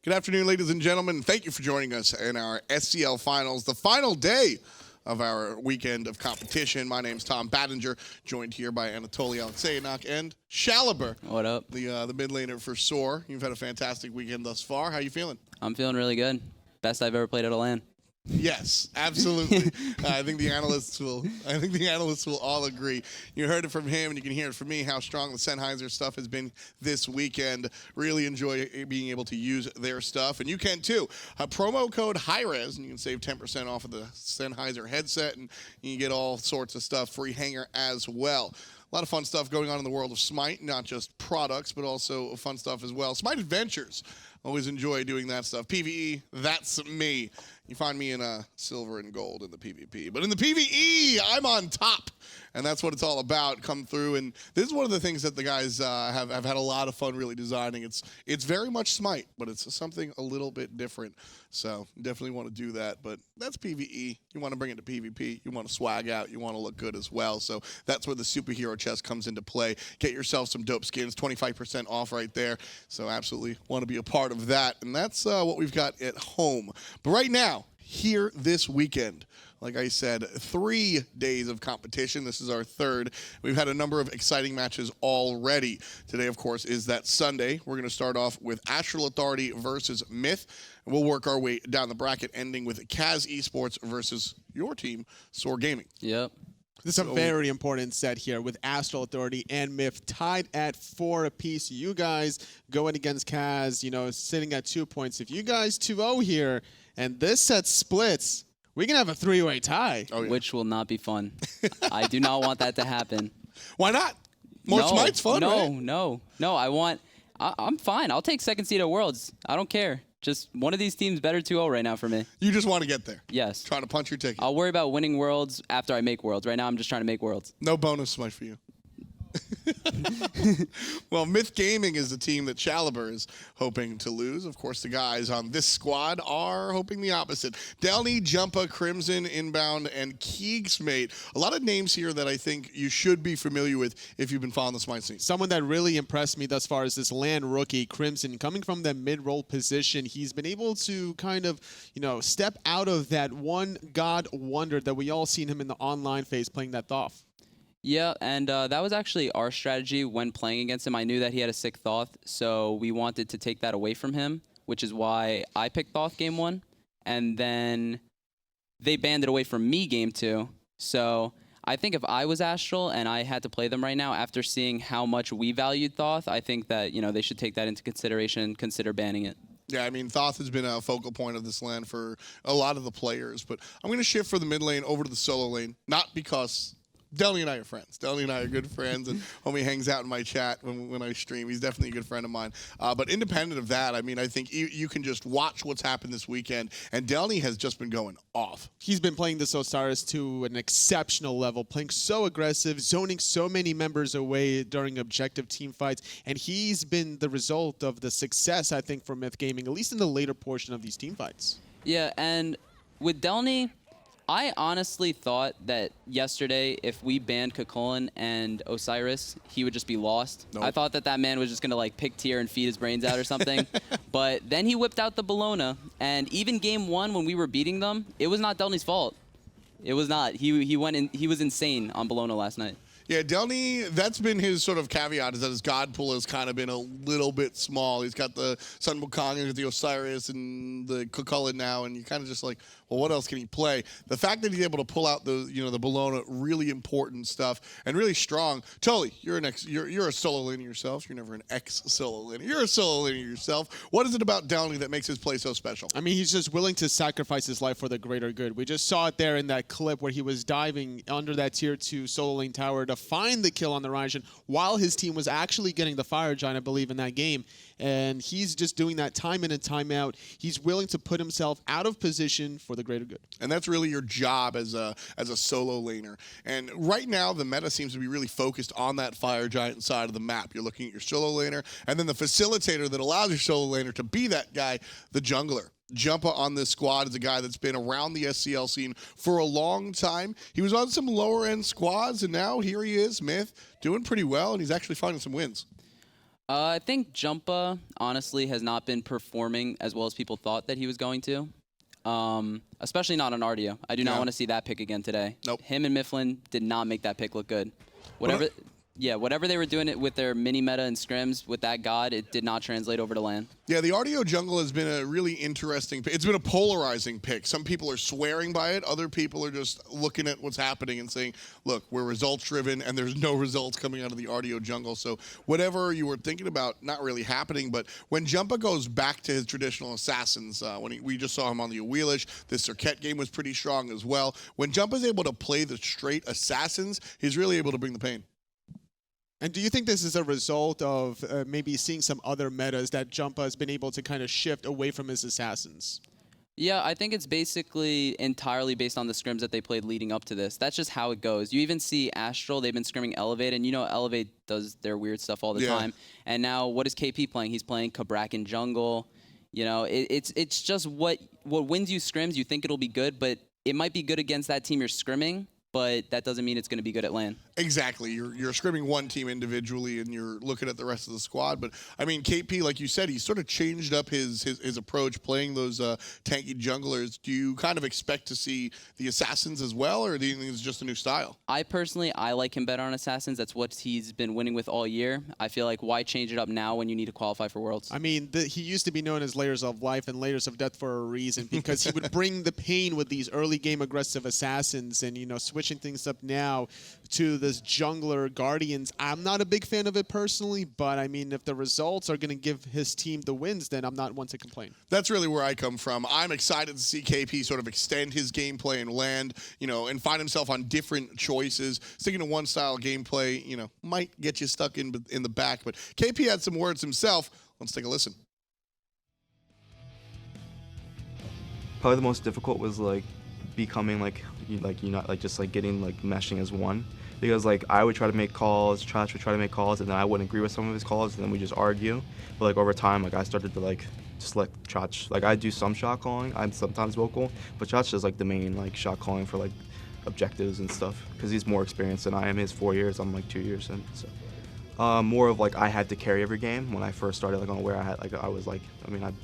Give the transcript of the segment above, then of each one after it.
Good afternoon, ladies and gentlemen. Thank you for joining us in our SCL Finals, the final day of our weekend of competition. My name's Tom Battinger, joined here by Anatoly Alexeyenok and Shaliber. What up? The mid laner for Soar. You've had a fantastic weekend thus far. How you feeling? I'm feeling really good. Best I've ever played at a LAN. Yes, absolutely. I think the analysts will all agree. You heard it from him, and you can hear it from me. How strong the Sennheiser stuff has been this weekend. Really enjoy being able to use their stuff, and you can too. Promo code hi-rez, and you can save 10% off of the Sennheiser headset, and you can get all sorts of stuff. Free hanger as well. A lot of fun stuff going on in the world of Smite, not just products, but also fun stuff as well. Smite Adventures. Always enjoy doing that stuff. PvE, that's me. You find me in silver and gold in the PvP. But in the PvE, I'm on top. And that's what it's all about. Come through. And this is one of the things that the guys have had a lot of fun really designing. It's very much Smite, but it's something a little bit different. So definitely want to do that. But that's PvE. You want to bring it to PvP. You want to swag out. You want to look good as well. So that's where the superhero chest comes into play. Get yourself some dope skins. 25% off right there. So absolutely want to be a part of that. And that's what we've got at home. But right now, here this weekend, like I said, 3 days of competition. This is our third. We've had a number of exciting matches already. Today, of course, is that Sunday. We're going to start off with Astral Authority versus Myth. And we'll work our way down the bracket, ending with KhaoticPurpose Esports versus your team, Soar Gaming. Yep. This is a very important set here with Astral Authority and Myth tied at 4 apiece. You guys going against Kaz, sitting at 2 points. If you guys 2-0 here and this set splits, we can have a 3-way tie. Oh, yeah. Which will not be fun. I do not want that to happen. Why not? More Smite's fun, right? No. I'm fine. I'll take second seed at Worlds. I don't care. Just one of these teams better 2-0 right now for me. You just want to get there. Yes. Trying to punch your ticket. I'll worry about winning Worlds after I make Worlds. Right now, I'm just trying to make Worlds. No bonus Smite for you. Well, Myth Gaming is the team that Shaliber is hoping to lose. Of course, the guys on this squad are hoping the opposite. Delnyy, Jumpahhh, Crimson, Inbowned, and KeegsMate. A lot of names here that I think you should be familiar with if you've been following the Smite scene. Someone that really impressed me thus far is this LAN rookie, Crimson. Coming from that mid-roll position, he's been able to kind of, step out of that one god wonder that we all seen him in the online phase playing that Thoth. Yeah, and that was actually our strategy when playing against him. I knew that he had a sick Thoth, so we wanted to take that away from him, which is why I picked Thoth game 1. And then they banned it away from me game 2. So I think if I was Astral and I had to play them right now, after seeing how much we valued Thoth, I think that, they should take that into consideration and consider banning it. Yeah, I mean, Thoth has been a focal point of this LAN for a lot of the players. But I'm going to shift for the mid lane over to the solo lane, not because Delnyy and I are friends. Delnyy and I are good friends, and homie hangs out in my chat when I stream. He's definitely a good friend of mine. But independent of that, I mean, I think you can just watch what's happened this weekend, and Delnyy has just been going off. He's been playing this Osiris to an exceptional level, playing so aggressive, zoning so many members away during objective team fights, and he's been the result of the success, I think, for Myth Gaming, at least in the later portion of these team fights. Yeah, and with Delnyy, I honestly thought that yesterday, if we banned Coviiii and Osiris, he would just be lost. Nope. I thought that man was just going to pick Tier and feed his brains out or something. But then he whipped out the Bologna, and even game 1 when we were beating them, it was not Delny's fault. It was not. He was insane on Bologna last night. Yeah, Delnyy, that's been his sort of caveat, is that his god pool has kind of been a little bit small. He's got the Sun Wukong and the Osiris and the Coviiii now, and you're kind of just like, well, what else can he play? The fact that he's able to pull out the the Bologna, really important stuff and really strong. Totally, you're a solo laner yourself. You're never an ex-solo laner. You're a solo laner yourself. What is it about Delnyy that makes his play so special? I mean, he's just willing to sacrifice his life for the greater good. We just saw it there in that clip where he was diving under that tier 2 solo lane tower to find the kill on the Raijin while his team was actually getting the Fire Giant, I believe, in that game. And he's just doing that time in and time out. He's willing to put himself out of position for the greater good. And that's really your job as a solo laner. And right now, the meta seems to be really focused on that Fire Giant side of the map. You're looking at your solo laner, and then the facilitator that allows your solo laner to be that guy, the jungler. Jumpahhh on this squad is a guy that's been around the SCL scene for a long time. He was on some lower-end squads, and now here he is, Myth, doing pretty well, and he's actually finding some wins. I think Jumpahhh, honestly, has not been performing as well as people thought that he was going to. Especially not on RDO. I do not want to see that pick again today. Nope. Him and Mifflin did not make that pick look good. Whatever they were doing it with their mini meta and scrims with that god, it did not translate over to LAN. Yeah, the RDO jungle has been a really interesting pick. It's been a polarizing pick. Some people are swearing by it. Other people are just looking at what's happening and saying, look, we're results driven and there's no results coming out of the RDO jungle. So whatever you were thinking about, not really happening. But when Jumpahhh goes back to his traditional assassins, we just saw him on the Osiris, the Serket game was pretty strong as well. When Jumpahhh is able to play the straight assassins, he's really able to bring the pain. And do you think this is a result of maybe seeing some other metas that Jumpahhh has been able to kind of shift away from his assassins? Yeah, I think it's basically entirely based on the scrims that they played leading up to this. That's just how it goes. You even see Astral, they've been scrimming Elevate, and you know Elevate does their weird stuff all the time. And now what is KP playing? He's playing Cabrakan jungle. You know, it's just what wins you scrims. You think it'll be good, but it might be good against that team you're scrimming, but that doesn't mean it's going to be good at LAN. Exactly. You're scrimming one team individually, and you're looking at the rest of the squad. But, I mean, KP, like you said, he sort of changed up his approach playing those tanky junglers. Do you kind of expect to see the Assassins as well, or do you think it's just a new style? I like him better on Assassins. That's what he's been winning with all year. I feel like why change it up now when you need to qualify for Worlds? I mean, he used to be known as Layers of Life and Layers of Death for a reason, because he would bring the pain with these early game aggressive Assassins, and, you know, switching things up now to this jungler Guardians. I'm not a big fan of it personally, but I mean, if the results are going to give his team the wins, then I'm not one to complain. That's really where I come from. I'm excited to see KP sort of extend his gameplay and land, you know, and find himself on different choices. Sticking to one style gameplay, you know, might get you stuck in the back, but KP had some words himself. Let's take a listen. Probably the most difficult was like becoming just getting like meshing as one, because like I would try to make calls, Trash would try to make calls, and then I wouldn't agree with some of his calls, and then we just argue. But like over time, like I started to like just let Trash, like I do some shot calling, I'm sometimes vocal, but Trash is like the main like shot calling for like objectives and stuff, because he's more experienced than I am. He's 4 years, I'm like 2 years in, so. More of like I had to carry every game when I first started, like on where I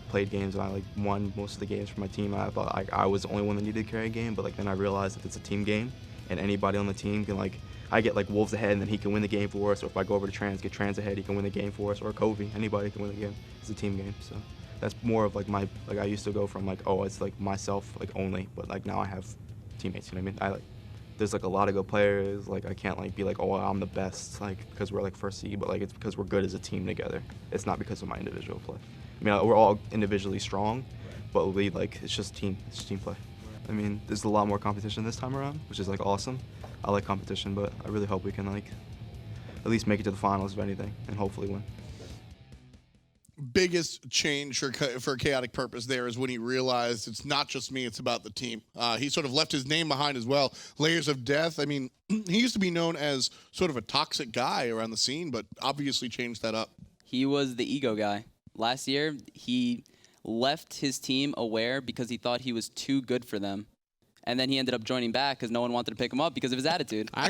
played games and I like won most of the games for my team. I thought like I was the only one that needed to carry a game, but like then I realized that it's a team game and anybody on the team can, like I get like Wolves ahead and then he can win the game for us, or if I go over to Trans, get Trans ahead, he can win the game for us, or Coviiii, anybody can win the game. It's a team game, so that's more of like my, like I used to go from like, oh, it's like myself like only, but like now I have teammates, you know what I mean? There's like a lot of good players, like I can't like be like, oh, I'm the best, like because we're like first seed, but like it's because we're good as a team together. It's not because of my individual play. I mean, we're all individually strong, but it's just team play. I mean, there's a lot more competition this time around, which is like awesome. I like competition, but I really hope we can like at least make it to the finals, if anything, and hopefully win. Biggest change for KhaoticPurpose there is when he realized it's not just me, it's about the team. He sort of left his name behind as well. Layers of Death, I mean, he used to be known as sort of a toxic guy around the scene, but obviously changed that up. He was the ego guy. Last year, he left his team aware because he thought he was too good for them. And then he ended up joining back because no one wanted to pick him up because of his attitude. I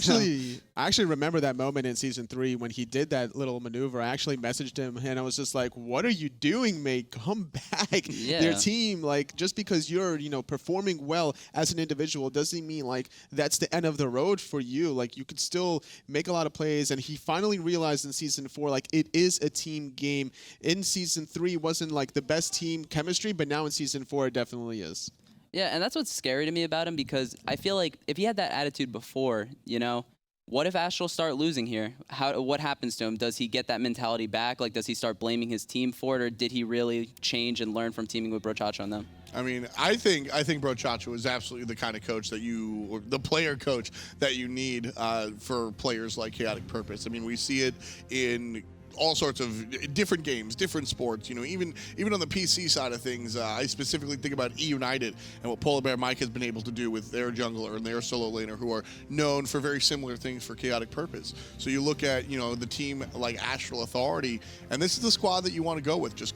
actually remember that moment in Season 3 when he did that little maneuver. I actually messaged him, and I was just like, what are you doing, mate? Come back. Yeah. Their team, like, just because you're, you know, performing well as an individual doesn't mean, like, that's the end of the road for you. Like, you could still make a lot of plays, and he finally realized in Season 4, like, it is a team game. In Season 3, it wasn't, like, the best team chemistry, but now in Season 4, it definitely is. Yeah, and that's what's scary to me about him, because I feel like if he had that attitude before, you know, what if Astral start losing here? What happens to him? Does he get that mentality back? Like, does he start blaming his team for it, or did he really change and learn from teaming with Brochacho on them? I mean, I think Brochacho is absolutely the kind of coach that or the player coach that you need for players like KhaoticPurpose. I mean, we see it in all sorts of different games, different sports, you know, even on the PC side of things. I specifically think about eUnited and what Polar Bear Mike has been able to do with their jungler and their solo laner, who are known for very similar things for KhaoticPurpose. So you look at, you know, the team like Astral Authority, and this is the squad that you want to go with, just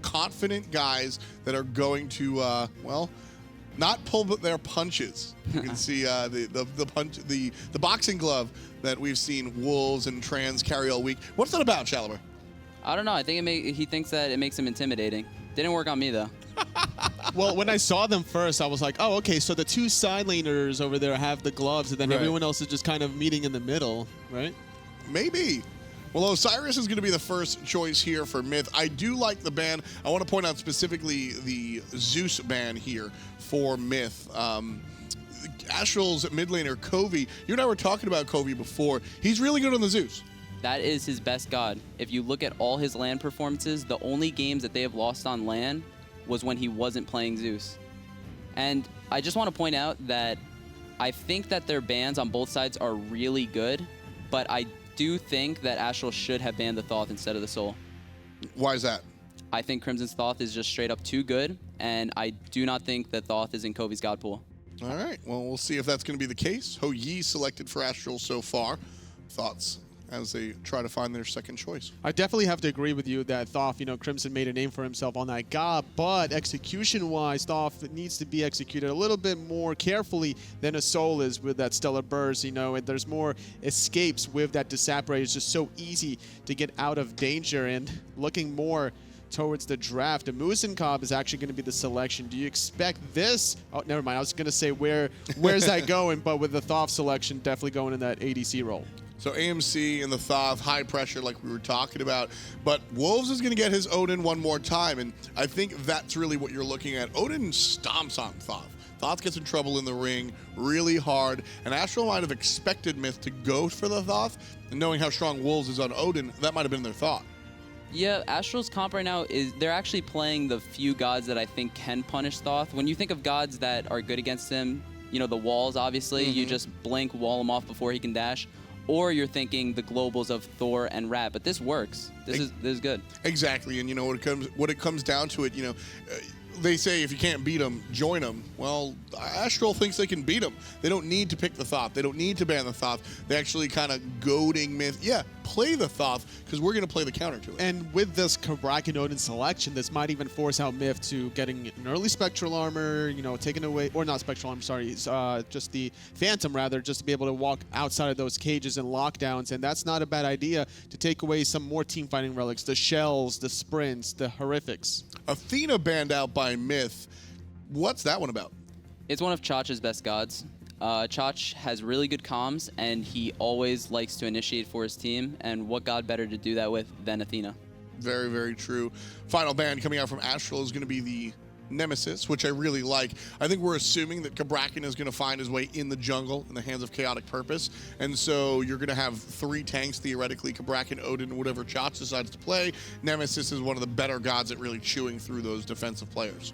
confident guys that are going to, not pull their punches. You can see the boxing glove that we've seen Wolves and Trans carry all week. What's that about, Shalaber? I don't know. I think he thinks that it makes him intimidating. Didn't work on me though. Well, when I saw them first, I was like, oh, okay, so the two side laners over there have the gloves, and then Right. everyone else is just kind of meeting in the middle, right? Maybe. Well, Osiris is going to be the first choice here for Myth. I do like the ban. I want to point out specifically the Zeus ban here for Myth. Astral's mid laner, Coviiii. You and I were talking about Coviiii before. He's really good on the Zeus. That is his best god. If you look at all his LAN performances, the only games that they have lost on LAN was when he wasn't playing Zeus. And I just want to point out that I think that their bans on both sides are really good, but I do think that Astral should have banned the Thoth instead of the Soul. Why is that? I think Crimson's Thoth is just straight up too good, and I do not think that Thoth is in Coviii's god pool. All right. Well, we'll see if that's going to be the case. Ho-Yi selected for Astral so far. Thoughts as they try to find their second choice? I definitely have to agree with you that Thoth, Crimson made a name for himself on that god, but execution-wise, Thoth needs to be executed a little bit more carefully than a Soul is with that Stellar Burst, and there's more escapes with that Disapparator. It's just so easy to get out of danger, and looking more towards the draft, the Muzen Cobb is actually going to be the selection. Do you expect this? Oh, never mind. I was going to say where's that going, but with the Thoth selection, definitely going in that ADC role. So AMC and the Thoth, high pressure like we were talking about. But Wolves is going to get his Odin one more time, and I think that's really what you're looking at. Odin stomps on Thoth. Thoth gets in trouble in the ring really hard, and Astral might have expected Myth to go for the Thoth, and knowing how strong Wolves is on Odin, that might have been their thought. Yeah, Astral's comp right now is they're actually playing the few gods that I think can punish Thoth. When you think of gods that are good against him, the walls, obviously, you just blink, wall him off before he can dash. Or you're thinking the globals of Thor and Rat, but this works. This is good. Exactly, and when it comes down to it, they say if you can't beat them, join them. Well, Astral thinks they can beat them. They don't need to pick the Thoth. They don't need to ban the Thoth. They actually kind of goading Myth. Yeah, play the Thoth because we're going to play the counter to it. And with this Cabrakan Odin selection, this might even force out Myth to getting an early Spectral Armor, taken away, or not Spectral Armor, sorry, just the Phantom rather, just to be able to walk outside of those cages and lockdowns. And that's not a bad idea to take away some more team fighting relics, the Shells, the Sprints, the Horrifics. Athena banned out by Myth. What's that one about? It's one of Chach's best gods. Chach has really good comms, and he always likes to initiate for his team, and what god better to do that with than Athena? Very, very true. Final ban coming out from Astral is going to be the Nemesis, which I really like. I think we're assuming that Cabrakan is going to find his way in the jungle in the hands of KhaoticPurpose, and so you're going to have 3 tanks, theoretically, Cabrakan, Odin, whatever Chach decides to play. Nemesis is one of the better gods at really chewing through those defensive players.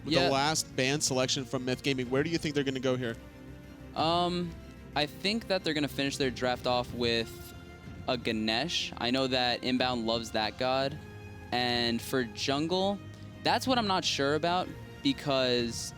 With the last ban selection from Myth Gaming, where do you think they're going to go here? I think that they're going to finish their draft off with a Ganesha. I know that Inbowned loves that god. And for jungle, that's what I'm not sure about because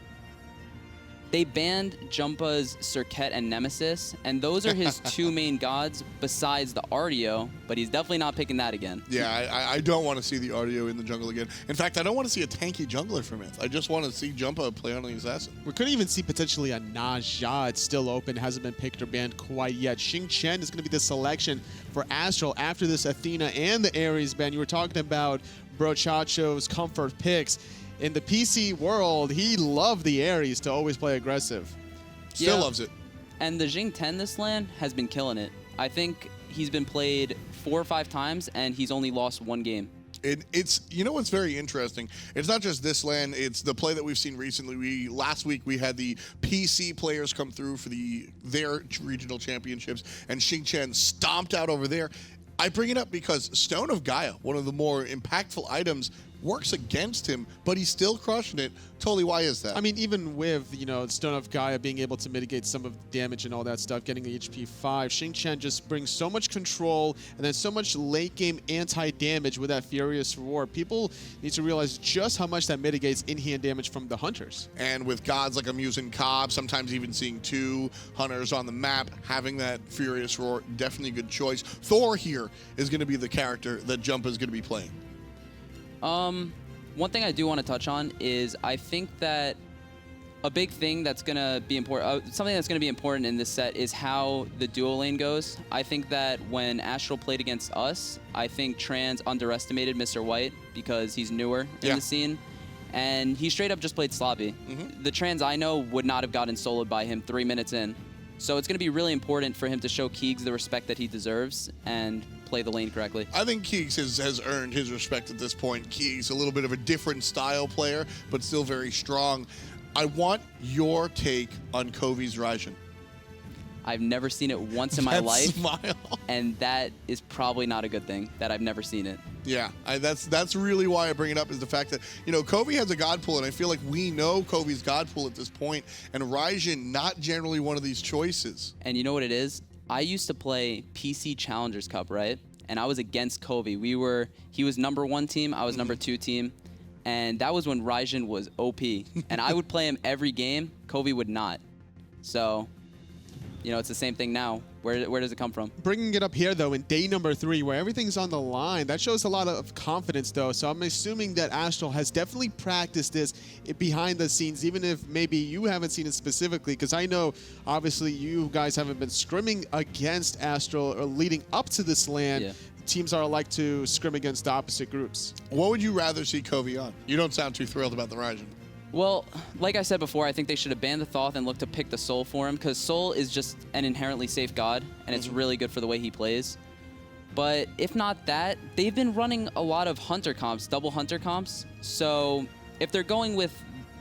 they banned Jumpahh's Serket and Nemesis, and those are his 2 main gods besides the Artio, but he's definitely not picking that again. Yeah, I don't want to see the Artio in the jungle again. In fact, I don't want to see a tanky jungler for Myth. I just want to see Jumpahhh play on the assassin. We could even see potentially a Naja. It's still open, hasn't been picked or banned quite yet. Xing Chen is going to be the selection for Astral after this Athena and the Ares ban. You were talking about Brochacho's comfort picks. In the PC world, he loved the Ares to always play aggressive. Still loves it. And the Xing 10 this LAN has been killing it. I think he's been played 4 or 5 times, and he's only lost 1 game. It's what's very interesting. It's not just this LAN. It's the play that we've seen recently. Last week we had the PC players come through for their regional championships, and Xing Chen stomped out over there. I bring it up because Stone of Gaia, one of the more impactful items, works against him, but he's still crushing it. Totally, why is that? I mean, even with, Stone of Gaia being able to mitigate some of the damage and all that stuff, getting the HP 5, Xing Chen just brings so much control and then so much late-game anti-damage with that Furious Roar. People need to realize just how much that mitigates in-hand damage from the Hunters. And with gods like I'm using Cobb, sometimes even seeing 2 Hunters on the map, having that Furious Roar, definitely a good choice. Thor here is going to be the character that Jumpahhh is going to be playing. One thing I do want to touch on is I think that a big thing that's going to be important, something that's going to be important in this set is how the duo lane goes. I think that when Astral played against us, I think Trans underestimated Mr. White because he's newer in the scene. And he straight up just played sloppy. The Trans I know would not have gotten soloed by him 3 minutes in. So it's going to be really important for him to show Keegs the respect that he deserves and play the lane correctly. I think Keegs has earned his respect at this point. Keegs, a little bit of a different style player, but still very strong. I want your take on Coviii's Raijin. I've never seen it once in my life. Smile. And that is probably not a good thing, that I've never seen it. Yeah, that's really why I bring it up, is the fact that, you know, Coviii has a god pool, and I feel like we know Coviii's god pool at this point, and Raijin not generally one of these choices. And you know what it is? I used to play PC Challengers Cup, right? And I was against Coviii. He was #1 team, I was #2 team, and that was when Raijin was OP. And I would play him every game, Coviii would not. So, you know, it's the same thing now. Where does it come from? Bringing it up here, though, in day number 3, where everything's on the line, that shows a lot of confidence, though. So I'm assuming that Astral has definitely practiced this behind the scenes, even if maybe you haven't seen it specifically, because I know, obviously, you guys haven't been scrimming against Astral or leading up to this LAN. Yeah. Teams are like to scrim against the opposite groups. What would you rather see Coviii on? You don't sound too thrilled about the Raijin. Well, like I said before, I think they should have banned the Thoth and looked to pick the Soul for him, because Soul is just an inherently safe god, and it's really good for the way he plays. But if not that, they've been running a lot of Hunter comps, double Hunter comps. So if they're going with,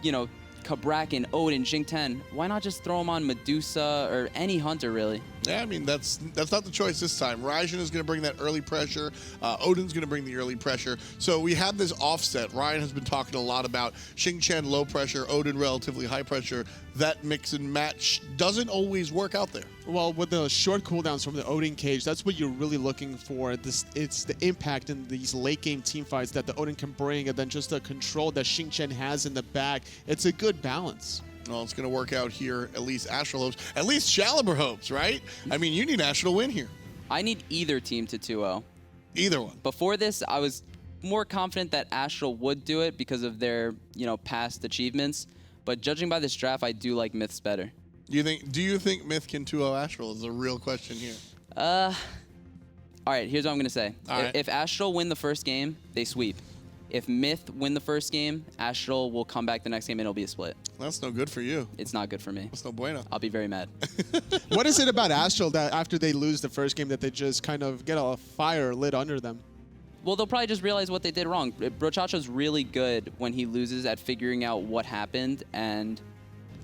you know, Cabrakan, Odin, Xing, why not just throw him on Medusa or any Hunter, really? Yeah, I mean, that's not the choice this time. Raijin is going to bring that early pressure. Odin's going to bring the early pressure. So we have this offset. Ryan has been talking a lot about Xing low pressure, Odin relatively high pressure. That mix and match doesn't always work out there. Well, with the short cooldowns from the Odin cage, that's what you're really looking for. It's the impact in these late game team fights that the Odin can bring, and then just the control that Xing has in the back. It's a good balance. Well, it's going to work out here. At least Astral hopes. At least Challenger hopes, right? I mean, you need Astral to win here. I need either team to 2-0. Either one. Before this, I was more confident that Astral would do it because of their, you know, past achievements. But judging by this draft, I do like Myths better. Do you think Myth can 2-0 Astral is a real question here? All right, here's what I'm going to say. All right. If Astral win the first game, they sweep. If Myth win the first game, Astral will come back the next game and it'll be a split. That's no good for you. It's not good for me. That's no bueno. I'll be very mad. What is it about Astral that after they lose the first game that they just kind of get a fire lit under them? Well, they'll probably just realize what they did wrong. Brochacho's really good when he loses at figuring out what happened, and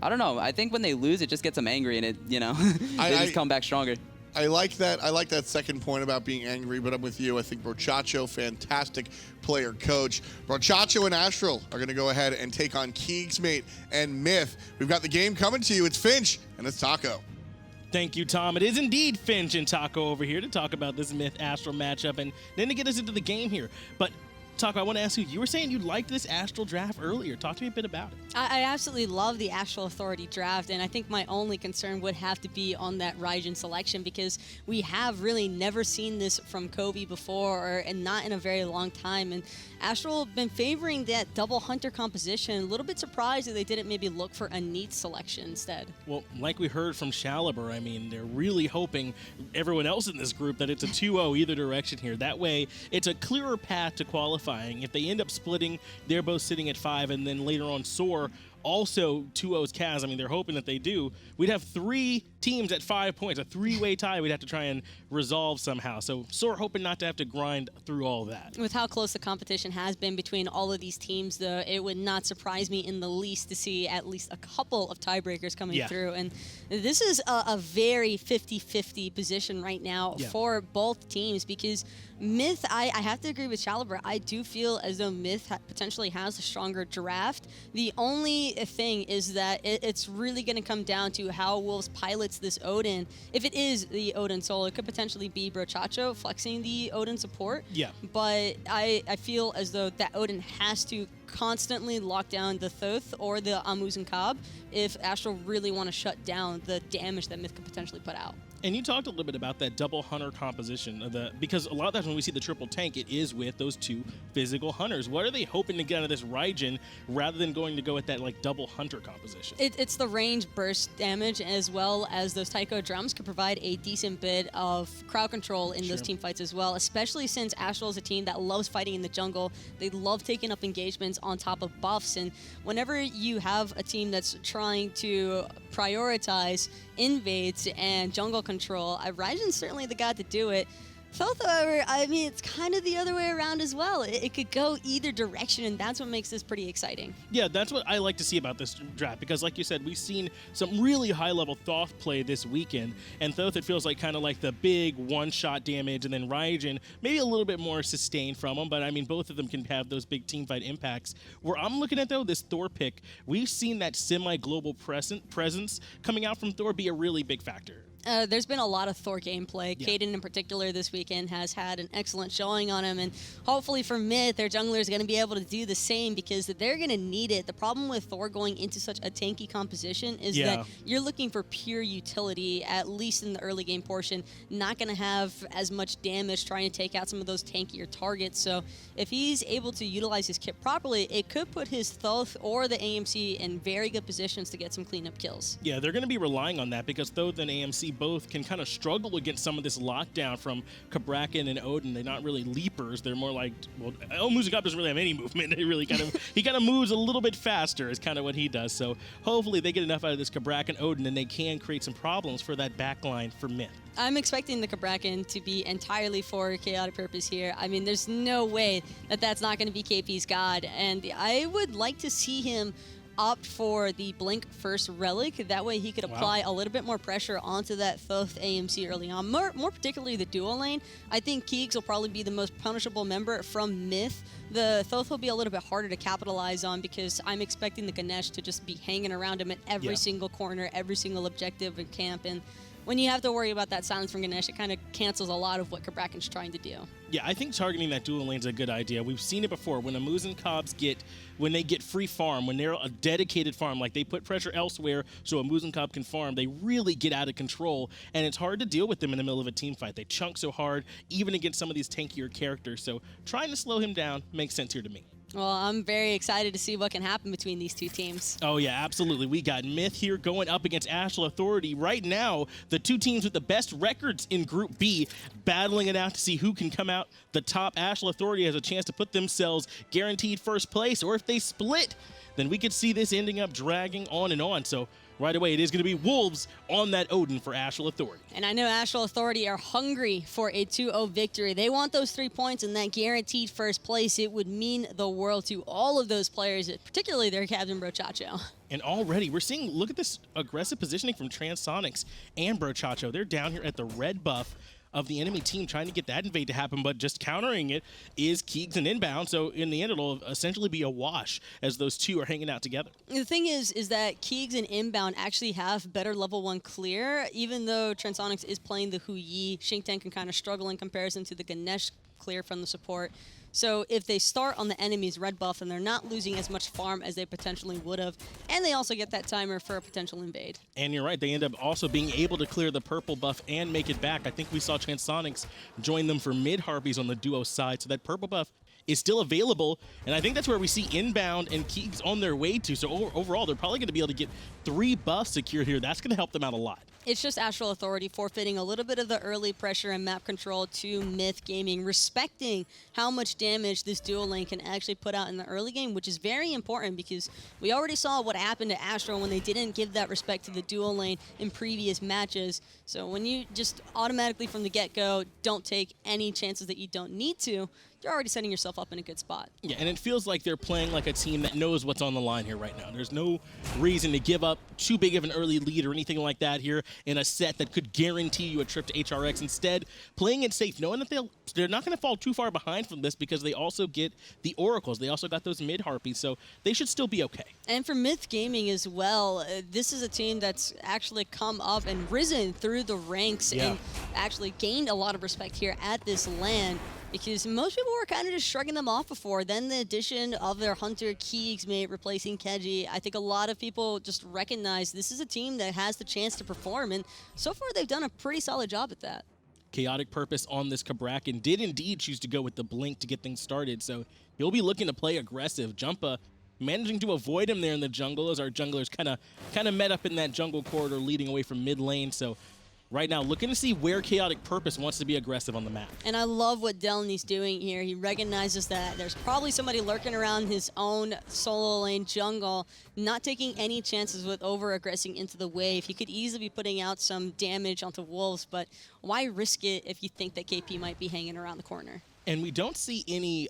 I don't know. I think when they lose, it just gets them angry, and it, you know, they just come back stronger. I like that. I like that second point about being angry, but I'm with you. I think Brochacho, fantastic player coach. Brochacho and Astral are going to go ahead and take on KeegsMate and Myth. We've got the game coming to you. It's Finch and it's Taco. Thank you, Tom. It is indeed Finch and Taco over here to talk about this Myth-Astral matchup and then to get us into the game here. But Taco, I want to ask you were saying you liked this Astral draft earlier. Talk to me a bit about it. I absolutely love the Astral Authority draft, and I think my only concern would have to be on that Raijin selection, because we have really never seen this from Coviii before, and not in a very long time. And Astral been favoring that double Hunter composition. A little bit surprised that they didn't maybe look for a neat selection instead. Well, like we heard from Challenger, I mean, they're really hoping everyone else in this group that it's a 2-0 either direction here. That way, it's a clearer path to qualifying. If they end up splitting, they're both sitting at 5, and then later on Soar also 2-0's Kaz. I mean, they're hoping that they do. We'd have 3 teams at 5 points, a 3-way tie we'd have to try and resolve somehow. So Soar hoping not to have to grind through all that. With how close the competition has been between all of these teams, though, it would not surprise me in the least to see at least a couple of tiebreakers coming through. And this is a very 50-50 position right now for both teams, because Myth, I have to agree with Challenger. I do feel as though Myth potentially has a stronger draft. The only thing is that it's really going to come down to how Wolves pilots this Odin. If it is the Odin solo, it could potentially be Brochacho flexing the Odin support. Yeah. But I feel as though that Odin has to constantly lock down the Thoth or the Muzen Cobb if Astral really want to shut down the damage that Myth could potentially put out. And you talked a little bit about that double hunter composition of because a lot of times when we see the triple tank, it is with those two physical hunters. What are they hoping to get out of this Raijin rather than going to go with that like double hunter composition? It's the range burst damage as well as those Taiko drums could provide a decent bit of crowd control in those team fights as well, especially since Astral is a team that loves fighting in the jungle. They love taking up engagements on top of buffs, and whenever you have a team that's trying to prioritize invades and jungle control, Raijin's certainly the guy to do it. Thoth, however, I mean, it's kind of the other way around as well. It could go either direction, and that's what makes this pretty exciting. Yeah, that's what I like to see about this draft, because like you said, we've seen some really high-level Thoth play this weekend, and Thoth, it feels like kind of like the big one-shot damage, and then Raijin, maybe a little bit more sustained from them, but I mean, both of them can have those big teamfight impacts. Where I'm looking at, though, this Thor pick, we've seen that semi-global presence coming out from Thor be a really big factor. There's been a lot of Thor gameplay. Yeah. Caden in particular this weekend has had an excellent showing on him, and hopefully for Myth, their jungler is going to be able to do the same because they're going to need it. The problem with Thor going into such a tanky composition is that you're looking for pure utility, at least in the early game portion, not going to have as much damage trying to take out some of those tankier targets. So if he's able to utilize his kit properly, it could put his Thoth or the AMC in very good positions to get some cleanup kills. Yeah, they're going to be relying on that because Thoth and AMC both can kind of struggle against some of this lockdown from Cabrakan and Odin. They're not really leapers. They're more like, well, Muzen doesn't really have any movement. He kind of moves a little bit faster is kind of what he does. So hopefully they get enough out of this Cabrakan Odin and they can create some problems for that backline for Myth. I'm expecting the Cabrakan to be entirely for KhaoticPurpose here. I mean, there's no way that that's not going to be KP's god, and I would like to see him opt for the Blink first relic. That way he could apply a little bit more pressure onto that Thoth AMC early on. More particularly the dual lane. I think Keegs will probably be the most punishable member from Myth. The Thoth will be a little bit harder to capitalize on because I'm expecting the Ganesha to just be hanging around him at every single corner, every single objective and camp. And when you have to worry about that silence from Ganesha, it kind of cancels a lot of what Cabrakan's trying to do. Yeah, I think targeting that dual lane is a good idea. We've seen it before when the Muzen Cobbs when they get free farm, when they're a dedicated farm, like they put pressure elsewhere so a Muzen Cobb can farm, they really get out of control, and it's hard to deal with them in the middle of a team fight. They chunk so hard, even against some of these tankier characters, so trying to slow him down makes sense here to me. Well, I'm very excited to see what can happen between these two teams. Oh, yeah, absolutely. We got Myth here going up against Astral Authority. Right now, the two teams with the best records in Group B battling it out to see who can come out the top. Astral Authority has a chance to put themselves guaranteed first place, or if they split, then we could see this ending up dragging on and on. So right away, it is going to be Wolves on that Odin for Astral Authority. And I know Astral Authority are hungry for a 2-0 victory. They want those 3 points and that guaranteed first place. It would mean the world to all of those players, particularly their captain, Brochacho. And already, we're seeing, look at this aggressive positioning from Transonics and Brochacho. They're down here at the red buff of the enemy team trying to get that invade to happen, but just countering it is Keegs and Inbound. So in the end, it'll essentially be a wash as those two are hanging out together. The thing is that Keegs and Inbound actually have better level 1 clear, even though Transonics is playing the Hui. Xing can kind of struggle in comparison to the Ganesh clear from the support. So if they start on the enemy's red buff, then they're not losing as much farm as they potentially would have, and they also get that timer for a potential invade. And you're right, they end up also being able to clear the purple buff and make it back. I think we saw Transonics join them for mid-Harpies on the duo side, so that purple buff is still available, and I think that's where we see Inbound and Keegs on their way to. So overall, they're probably going to be able to get 3 buffs secured here. That's going to help them out a lot. It's just Astral Authority forfeiting a little bit of the early pressure and map control to Myth Gaming, respecting how much damage this dual lane can actually put out in the early game, which is very important because we already saw what happened to Astral when they didn't give that respect to the dual lane in previous matches. So when you just automatically from the get-go don't take any chances that you don't need to, you're already setting yourself up in a good spot. Yeah, and it feels like they're playing like a team that knows what's on the line here right now. There's no reason to give up too big of an early lead or anything like that here in a set that could guarantee you a trip to HRX. Instead, playing it safe, knowing that they're not going to fall too far behind from this because they also get the Oracles. They also got those mid-Harpies, so they should still be okay. And for Myth Gaming as well, this is a team that's actually come up and risen through the ranks and actually gained a lot of respect here at this LAN. because most people were kind of just shrugging them off before. Then the addition of their Hunter KeegsMate replacing Keji, I think a lot of people just recognize this is a team that has the chance to perform, and so far they've done a pretty solid job at that. KhaoticPurpose on this Cabrakan did indeed choose to go with the blink to get things started, so he'll be looking to play aggressive. Jumpahhh managing to avoid him there in the jungle as our junglers kind of met up in that jungle corridor leading away from mid lane. So right now looking to see where KhaoticPurpose wants to be aggressive on the map. And I love what Delny's doing here. He recognizes that there's probably somebody lurking around his own solo lane jungle, not taking any chances with over-aggressing into the wave. He could easily be putting out some damage onto Wolves, but why risk it if you think that KP might be hanging around the corner? And we don't see any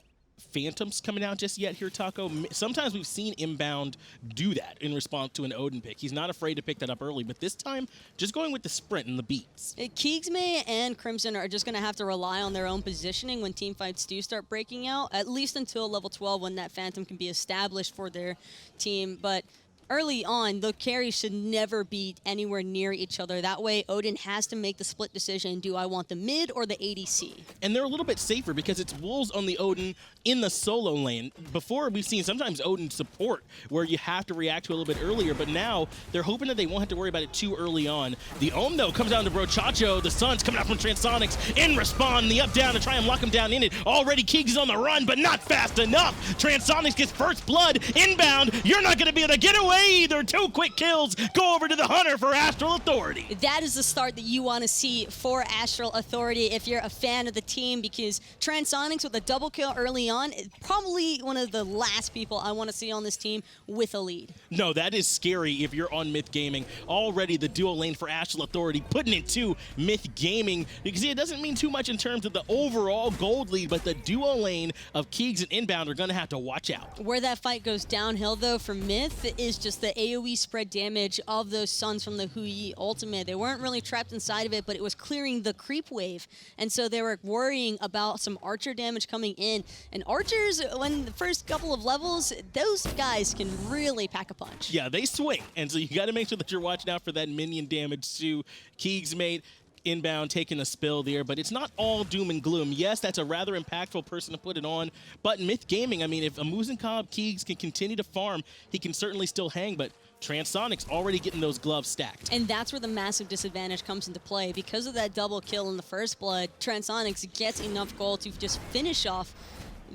Phantoms coming out just yet here, Taco. Sometimes we've seen Inbowned do that in response to an Odin pick. He's not afraid to pick that up early, but this time, just going with the sprint and the beats. KeegsMate and Crimson are just going to have to rely on their own positioning when team fights do start breaking out, at least until level 12 when that Phantom can be established for their team. But early on, the carries should never be anywhere near each other. That way, Odin has to make the split decision. Do I want the mid or the ADC? And they're a little bit safer because it's Wolves on the Odin in the solo lane. Before, we've seen sometimes Odin support where you have to react to a little bit earlier, but now they're hoping that they won't have to worry about it too early on. The Ohm, though, comes down to Brochacho. The Sun's coming out from Transonics in respawn. The up-down to try and lock him down in it. Already Keegs is on the run, but not fast enough. Transonics gets first blood. Inbound. You're not going to be able to get away either. 2 quick kills. Go over to the Hunter for Astral Authority. That is the start that you want to see for Astral Authority if you're a fan of the team, because Transonics with a double kill early on is probably one of the last people I want to see on this team with a lead. No, that is scary if you're on Myth Gaming. Already the dual lane for Astral Authority putting it to Myth Gaming. Because it doesn't mean too much in terms of the overall gold lead, but the duo lane of Keegs and Inbound are going to have to watch out. Where that fight goes downhill, though, for Myth is just the AoE spread damage of those Suns from the Coviiii ultimate. They weren't really trapped inside of it, but it was clearing the creep wave. And so they were worrying about some Archer damage coming in. And Archers, when the first couple of levels, those guys can really pack a punch. Yeah, they swing. And so you got to make sure that you're watching out for that minion damage to KeegsMate. Inbound taking a spill there, but it's not all doom and gloom. Yes, that's a rather impactful person to put it on, but Myth Gaming, I mean, if a Muzen Keegs can continue to farm, he can certainly still hang, but Transonics already getting those gloves stacked. And that's where the massive disadvantage comes into play. Because of that double kill in the first blood, Transonics gets enough gold to just finish off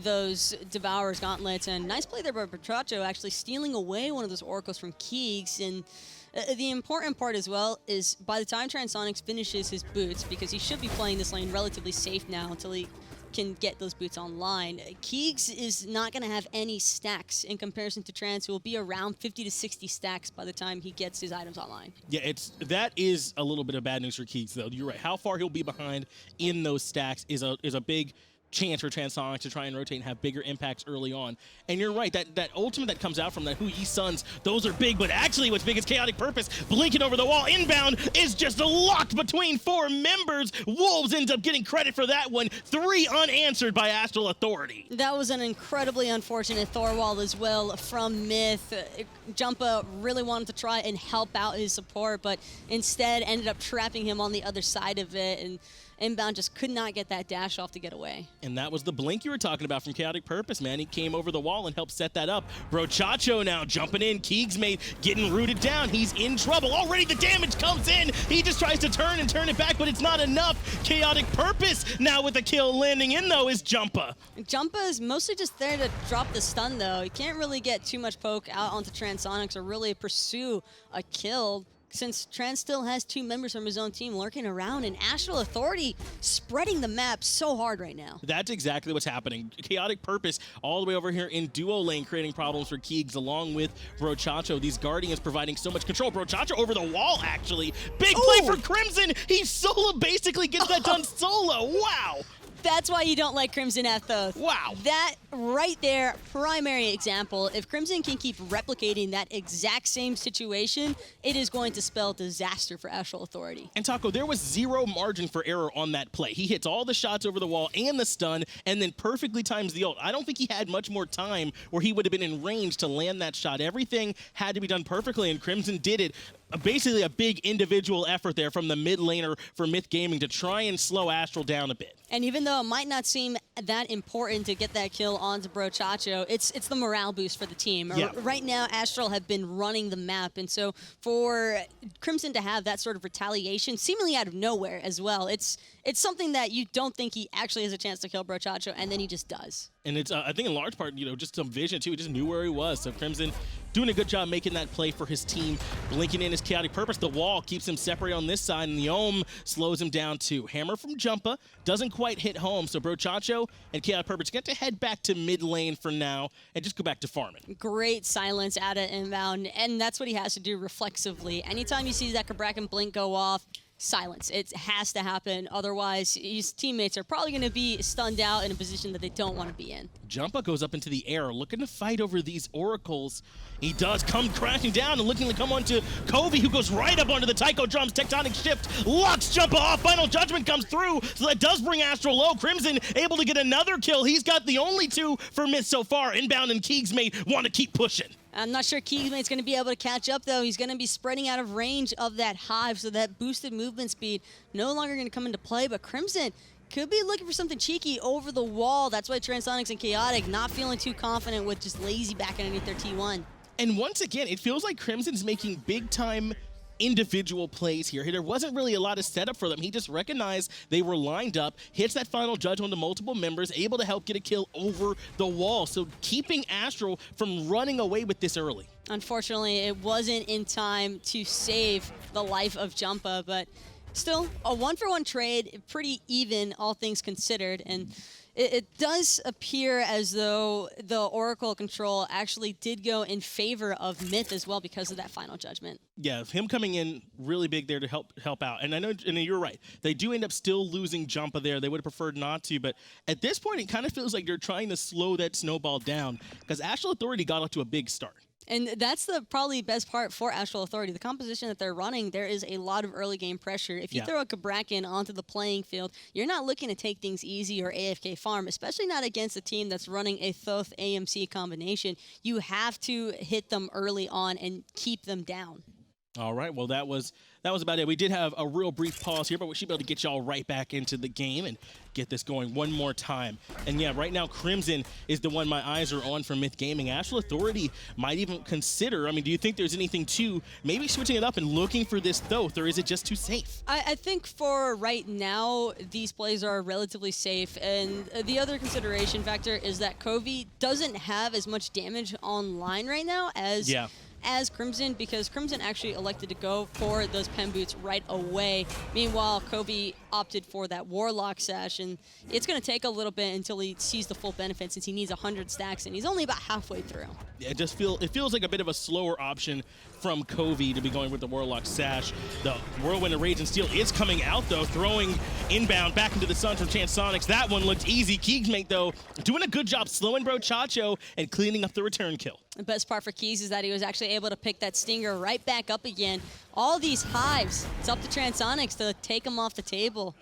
those Devourer's gauntlets. And nice play there by Brochacho, actually stealing away one of those oracles from Keegs. And the important part as well is by the time Transonics finishes his boots, because he should be playing this lane relatively safe now until he can get those boots online, Keegs is not going to have any stacks in comparison to Trans, who will be around 50 to 60 stacks by the time he gets his items online. Yeah, that is a little bit of bad news for Keegs, though. You're right. How far he'll be behind in those stacks is a big chance for Transonics to try and rotate and have bigger impacts early on. And you're right, that ultimate that comes out from that Coviiii Suns, those are big, but actually what's big is KhaoticPurpose blinking over the wall. Inbound is just locked between 4 members. Wolves ends up getting credit for that one. 3 unanswered by Astral Authority. That was an incredibly unfortunate Thor wall as well from Myth. Jumpahhh really wanted to try and help out his support, but instead ended up trapping him on the other side of it, and Inbound just could not get that dash off to get away. And that was the blink you were talking about from KhaoticPurpose, man. He came over the wall and helped set that up. Brochacho now jumping in. KeegsMate getting rooted down. He's in trouble. Already the damage comes in. He just tries to turn it back, but it's not enough. KhaoticPurpose now with the kill landing in, though, is Jumpahhh. Jumpahhh is mostly just there to drop the stun, though. He can't really get too much poke out onto Transonics or really pursue a kill, since Trans still has 2 members from his own team lurking around, and Astral Authority spreading the map so hard right now. That's exactly what's happening. KhaoticPurpose all the way over here in duo lane creating problems for Keegs along with Brochacho. These Guardians providing so much control. Brochacho over the wall, actually. Big play for Crimson. He solo basically gets that done solo. Wow. That's why you don't like Crimson at Thoth. Wow. That right there, primary example. If Crimson can keep replicating that exact same situation, it is going to spell disaster for Astral Authority. And Taco, there was 0 margin for error on that play. He hits all the shots over the wall and the stun, and then perfectly times the ult. I don't think he had much more time where he would have been in range to land that shot. Everything had to be done perfectly, and Crimson did it. basically a big individual effort there from the mid laner for Myth Gaming to try and slow Astral down a bit. And even though it might not seem that important to get that kill onto Brochacho, it's the morale boost for the team. Yeah. Right now, Astral have been running the map, and so for Crimson to have that sort of retaliation, seemingly out of nowhere as well, it's something that you don't think he actually has a chance to kill Brochacho, and then he just does. And it's, I think in large part, just some vision too. He just knew where he was. So Crimson doing a good job making that play for his team, blinking in his KhaoticPurpose. The wall keeps him separate on this side, and the Ohm slows him down too. Hammer from Jumpahhh doesn't quite hit home, so Brochacho and KhaoticPurpose get to head back to mid lane for now and just go back to farming. Great silence out of Inbound, and that's what he has to do reflexively. Anytime you see that Cabrakan blink go off, silence. It has to happen. Otherwise, his teammates are probably going to be stunned out in a position that they don't want to be in. Jumpahhh goes up into the air, looking to fight over these oracles. He does come crashing down and looking to come onto Coviiii, who goes right up onto the Taiko drums. Tectonic shift, locks Jumpahhh off. Final Judgment comes through, so that does bring Astral low. Crimson able to get another kill. He's got the only two for Myth so far. Inbound and KeegsMate want to keep pushing. I'm not sure KeegsMate's going to be able to catch up, though. He's going to be spreading out of range of that hive, so that boosted movement speed no longer going to come into play. But Crimson could be looking for something cheeky over the wall. That's why Transonics and Chaotic not feeling too confident with just lazy back underneath their T1. And once again, it feels like Crimson's making big-time individual plays here. There wasn't really a lot of setup for them. He just recognized they were lined up, hits that final judge onto multiple members, able to help get a kill over the wall. So keeping Astral from running away with this early. Unfortunately, it wasn't in time to save the life of Jumpahhh, but still, a one-for-one trade, pretty even, all things considered. And it does appear as though the Oracle control actually did go in favor of Myth as well because of that final judgment. Yeah, him coming in really big there to help out. And I know, and you're right, they do end up still losing Jumpahhh there. They would have preferred not to, but at this point, it kind of feels like they're trying to slow that snowball down because Astral Authority got off to a big start. And that's the probably best part for Astral Authority. The composition that they're running, there is a lot of early game pressure. If you throw a Cabrakan onto the playing field, you're not looking to take things easy or AFK farm, especially not against a team that's running a Thoth AMC combination. You have to hit them early on and keep them down. All right, well, that was about it. We did have a real brief pause here, but we should be able to get y'all right back into the game and get this going one more time. And yeah, right now, Crimson is the one my eyes are on for Myth Gaming. Astral Authority might even consider, do you think there's anything to maybe switching it up and looking for this Thoth, or is it just too safe? I think for right now, these plays are relatively safe. And the other consideration factor is that Coviiii doesn't have as much damage online right now as Crimson, because Crimson actually elected to go for those pen boots right away. Meanwhile, Coviiii opted for that Warlock sash, and it's going to take a little bit until he sees the full benefit since he needs 100 stacks, and he's only about halfway through. Yeah, it feels like a bit of a slower option from Coviiii to be going with the Warlock sash. The Whirlwind of Rage and Steel is coming out, though, throwing Inbound back into the sun from Transonics. That one looked easy. KeegsMate, though, doing a good job slowing Brochacho and cleaning up the return kill. The best part for Keys is that he was actually able to pick that Stinger right back up again. All these hives, it's up to Transonics to take them off the table.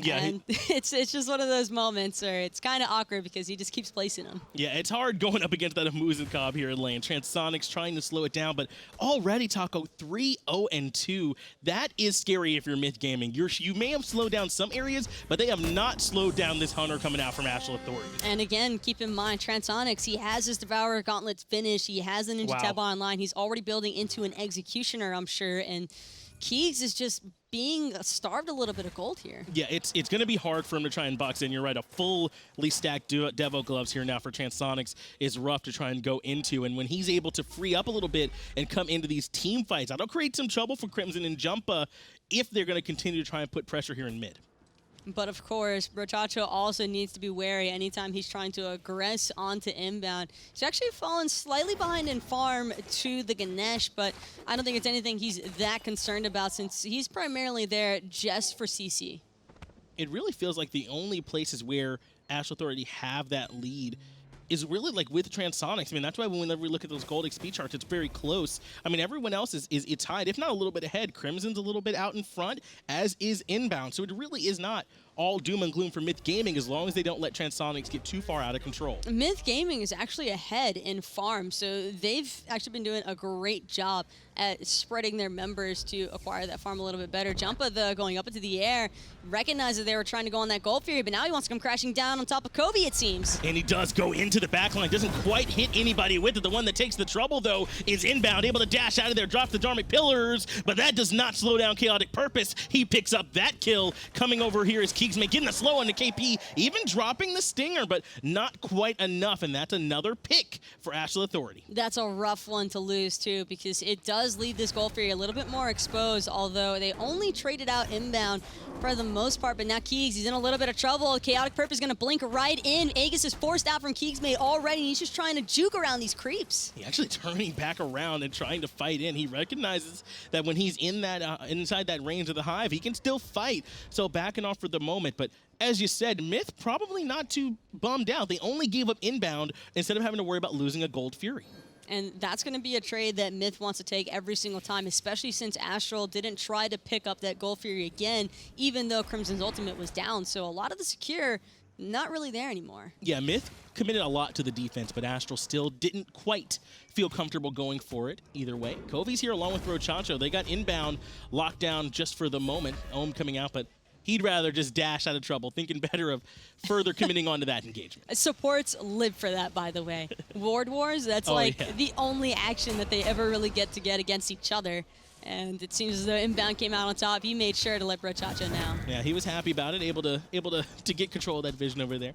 Yeah, and it's just one of those moments where it's kind of awkward because he just keeps placing them. Yeah, it's hard going up against that Muzen Cobb here in lane. Transonics trying to slow it down, but already Taco 3-0-2. That is scary if you're Myth Gaming. You may have slowed down some areas, but they have not slowed down this Hunter coming out from Astral Authority. And again, keep in mind, Transonics, he has his Devourer Gauntlets finished. He has the Ninja Tab online. He's already building into an Executioner, I'm sure, and Keegs is just being starved a little bit of gold here. Yeah, it's going to be hard for him to try and box in. You're right, a fully stacked Devo gloves here now for Transonics is rough to try and go into. And when he's able to free up a little bit and come into these team fights, that'll create some trouble for Crimson and Jumpahhh if they're going to continue to try and put pressure here in mid. But of course, Brochacho also needs to be wary anytime he's trying to aggress onto Inbound. He's actually fallen slightly behind in farm to the Ganesh, but I don't think it's anything he's that concerned about since he's primarily there just for CC. It really feels like the only places where Astral Authority have that lead is really like with Transonics. That's why whenever we look at those gold XP charts, it's very close. Everyone else is tied, if not a little bit ahead. Crimson's a little bit out in front, as is Inbound. So it really is not all doom and gloom for Myth Gaming as long as they don't let Transonics get too far out of control. Myth Gaming is actually ahead in farm, so they've actually been doing a great job at spreading their members to acquire that farm a little bit better. Jumpahhh, though, going up into the air, recognized that they were trying to go on that Gold Fury, but now he wants to come crashing down on top of Coviiii, it seems. And he does go into the backline, doesn't quite hit anybody with it. The one that takes the trouble, though, is Inbowned, able to dash out of there, drops the Dharmic Pillars, but that does not slow down KhaoticPurpose. He picks up that kill. Coming over here is KeegsMate, getting the slow on the KP, even dropping the Stinger, but not quite enough, and that's another pick for Astral Authority. That's a rough one to lose, too, because it does leave this Gold Fury a little bit more exposed, although they only traded out Inbound for the most part, but now Keegs, he's in a little bit of trouble. KhaoticPurpose is going to blink right in. Aegis is forced out from KeegsMate already, and he's just trying to juke around these creeps. He actually turning back around and trying to fight in. He recognizes that when he's in that inside that range of the hive, he can still fight. So backing off for the moment, but as you said, Myth probably not too bummed out. They only gave up Inbound instead of having to worry about losing a Gold Fury. And that's going to be a trade that Myth wants to take every single time, especially since Astral didn't try to pick up that Gold Fury again, even though Crimson's ultimate was down. So a lot of the secure, not really there anymore. Yeah, Myth committed a lot to the defense, but Astral still didn't quite feel comfortable going for it either way. Coviii's here along with Brochacho. They got Inbound locked down just for the moment. Ohm coming out, but he'd rather just dash out of trouble, thinking better of further committing onto that engagement. Supports live for that, by the way. Ward Wars, that's the only action that they ever really get against each other. And it seems as though Inbound came out on top. He made sure to let Brochacho know. Yeah, he was happy about it, able to get control of that vision over there.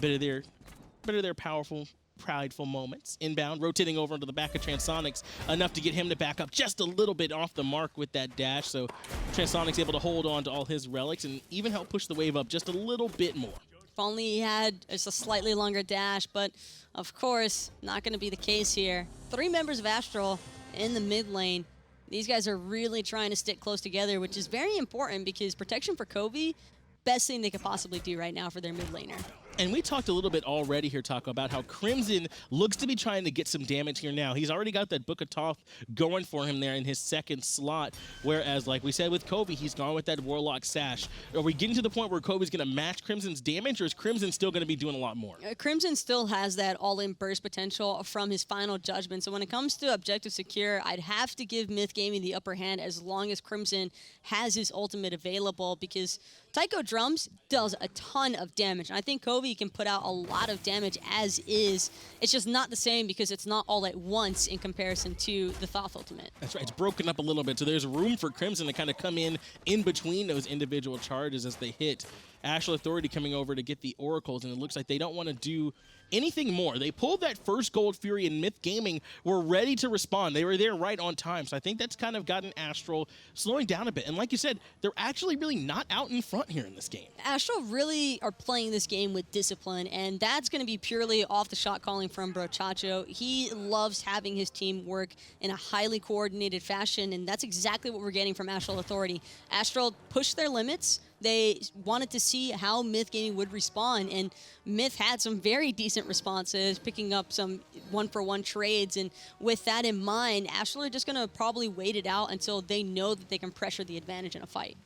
Bit of their powerful, prideful moments. Inbound, rotating over into the back of Transonics, enough to get him to back up just a little bit off the mark with that dash. So Transonics able to hold on to all his relics and even help push the wave up just a little bit more. If only he had just a slightly longer dash, but of course, not going to be the case here. 3 members of Astral in the mid lane. These guys are really trying to stick close together, which is very important because protection for Coviiii, best thing they could possibly do right now for their mid laner. And we talked a little bit already here, Taco, about how Crimson looks to be trying to get some damage here now. He's already got that Book of Thoth going for him there in his second slot, whereas, like we said with Coviiii, he's gone with that Warlock Sash. Are we getting to the point where Coviii's going to match Crimson's damage, or is Crimson still going to be doing a lot more? Crimson still has that all-in burst potential from his final judgment, so when it comes to objective secure, I'd have to give Myth Gaming the upper hand as long as Crimson has his ultimate available, because Tycho Drums does a ton of damage, and I think Coviiii can put out a lot of damage as is. It's just not the same because it's not all at once in comparison to the Thoth ultimate. That's right, it's broken up a little bit, so there's room for Crimson to kind of come in between those individual charges as they hit. Astral Authority coming over to get the Oracles, and it looks like they don't want to do anything more. They pulled that first Gold Fury, and Myth Gaming were ready to respond. They were there right on time, so I think that's kind of gotten Astral slowing down a bit. And like you said, they're actually really not out in front here in this game. Astral really are playing this game with discipline, and that's going to be purely off the shot calling from Brochacho. He loves having his team work in a highly coordinated fashion, and that's exactly what we're getting from Astral Authority. Astral pushed their limits. They wanted to see how Myth Gaming would respond, and Myth had some very decent responses, picking up some one-for-one trades, and with that in mind, Astral are just going to probably wait it out until they know that they can pressure the advantage in a fight.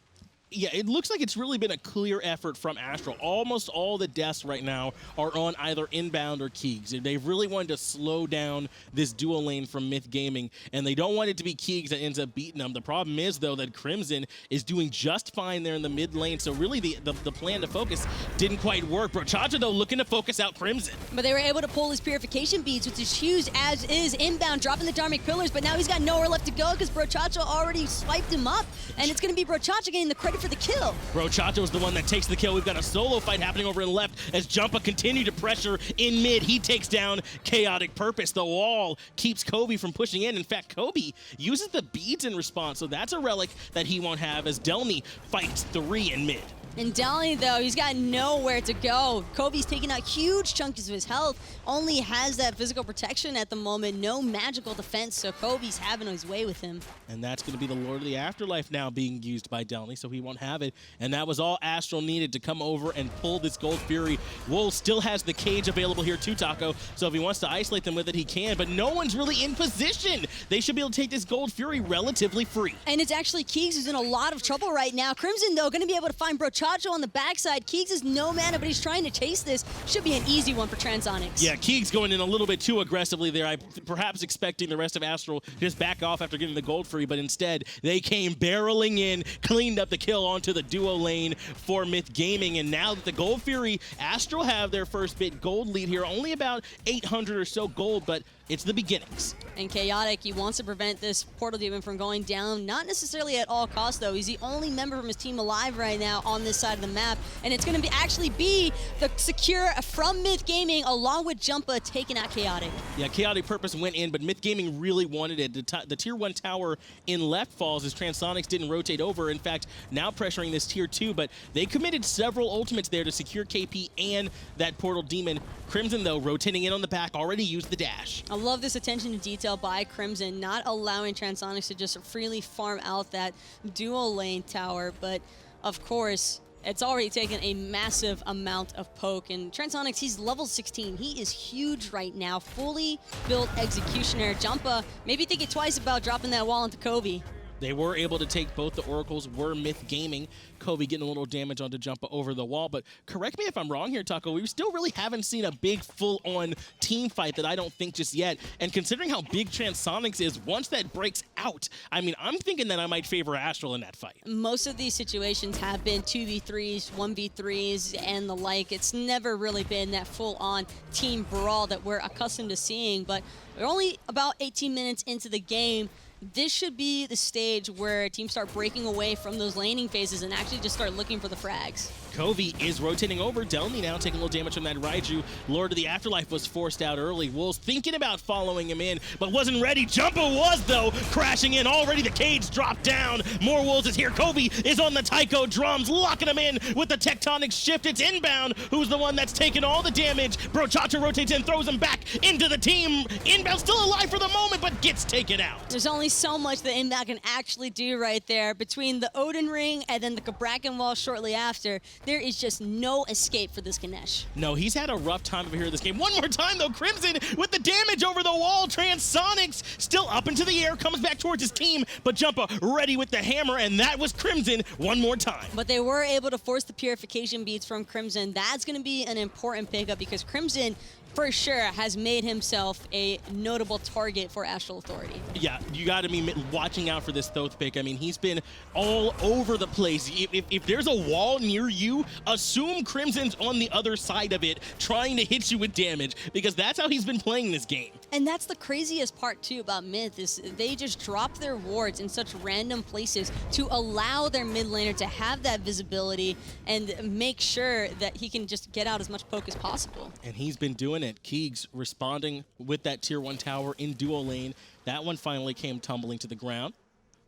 Yeah, it looks like it's really been a clear effort from Astral. Almost all the deaths right now are on either Inbound or Keegs. They've really wanted to slow down this dual lane from Myth Gaming, and they don't want it to be Keegs that ends up beating them. The problem is, though, that Crimson is doing just fine there in the mid lane, so really the plan to focus didn't quite work. Brochacho, though, looking to focus out Crimson. But they were able to pull his Purification Beads, which is huge, as is Inbound, dropping the Dharmic Pillars, but now he's got nowhere left to go because Brochacho already swiped him up, and it's going to be Brochacho getting the credit for the kill. Brochacho is the one that takes the kill. We've got a solo fight happening over in left as Jumpahhh continue to pressure in mid. He takes down KhaoticPurpose. The wall keeps Coviiii from pushing in. In fact, Coviiii uses the beads in response, so that's a relic that he won't have as Delnyy fights 3 in mid. And Delnyy, though, he's got nowhere to go. Coviii's taking out huge chunks of his health, only has that physical protection at the moment, no magical defense, so Coviii's having his way with him. And that's going to be the Lord of the Afterlife now being used by Delnyy, so he won't have it. And that was all Astral needed to come over and pull this Gold Fury. Wool still has the cage available here too, Taco, so if he wants to isolate them with it, he can, but no one's really in position. They should be able to take this Gold Fury relatively free. And it's actually Keegs who's in a lot of trouble right now. Crimson, though, going to be able to find Brochacho Brochacho on the backside. Keegs is no mana, but he's trying to chase this. Should be an easy one for Transonics. Yeah, Keegs going in a little bit too aggressively there. I perhaps expecting the rest of Astral just back off after getting the gold free, but instead they came barreling in, cleaned up the kill onto the duo lane for Myth Gaming, and now that the Gold Fury, Astral have their first bit gold lead here, only about 800 or so gold, but it's the beginnings. And Chaotic, he wants to prevent this Portal Demon from going down, not necessarily at all costs, though. He's the only member from his team alive right now on this side of the map, and it's going to actually be the secure from Myth Gaming along with Jumpahhh taking out Chaotic. Yeah, KhaoticPurpose went in, but Myth Gaming really wanted it. The Tier 1 tower in left falls as Transonics didn't rotate over. In fact, now pressuring this Tier 2, but they committed several ultimates there to secure KP and that Portal Demon. Crimson, though, rotating in on the back, already used the dash. I love this attention to detail by Crimson, not allowing Transonics to just freely farm out that dual lane tower, but of course, it's already taken a massive amount of poke, and Transonics, he's level 16. He is huge right now, fully built Executioner. Jumpahhh, maybe thinking twice about dropping that wall into Coviiii. They were able to take both the Oracles, were Myth Gaming. Coviiii getting a little damage onto Jumpahhh over the wall, but correct me if I'm wrong here, Taco. We still really haven't seen a big full-on team fight that I don't think just yet. And considering how big Transonics is, once that breaks out, I mean, I'm thinking that I might favor Astral in that fight. Most of these situations have been 2v3s, 1v3s, and the like. It's never really been that full-on team brawl that we're accustomed to seeing, but we're only about 18 minutes into the game. This should be the stage where teams start breaking away from those laning phases and actually just start looking for the frags. Coviiii is rotating over. Delnyy now taking a little damage from that Raijin. Lord of the Afterlife was forced out early. Wolves thinking about following him in, but wasn't ready. Jumpahhh was, though, crashing in. Already the cage dropped down. More Wolves is here. Coviiii is on the taiko drums, locking him in with the tectonic shift. It's Inbowned, who's the one that's taking all the damage. Brochacho rotates in, throws him back into the team. Inbound still alive for the moment, but gets taken out. There's only so much that Inbound can actually do right there. Between the Odin ring and then the Cabrakan wall shortly after, there is just no escape for this Ganesh. No, he's had a rough time over here in this game. One more time, though, Crimson with the damage over the wall. Transonics still up into the air, comes back towards his team, but Jumpahhh ready with the hammer, and that was Crimson one more time. But they were able to force the purification beads from Crimson. That's going to be an important pickup because Crimson, for sure, has made himself a notable target for Astral Authority. Yeah, you got to be watching out for this Thoth pick. I mean, he's been all over the place. If there's a wall near you, assume Crimson's on the other side of it, trying to hit you with damage, because that's how he's been playing this game. And that's the craziest part, too, about Myth, is they just drop their wards in such random places to allow their mid laner to have that visibility and make sure that he can just get out as much poke as possible. And he's been doing it. Keegs responding with that Tier 1 tower in duo lane. That one finally came tumbling to the ground.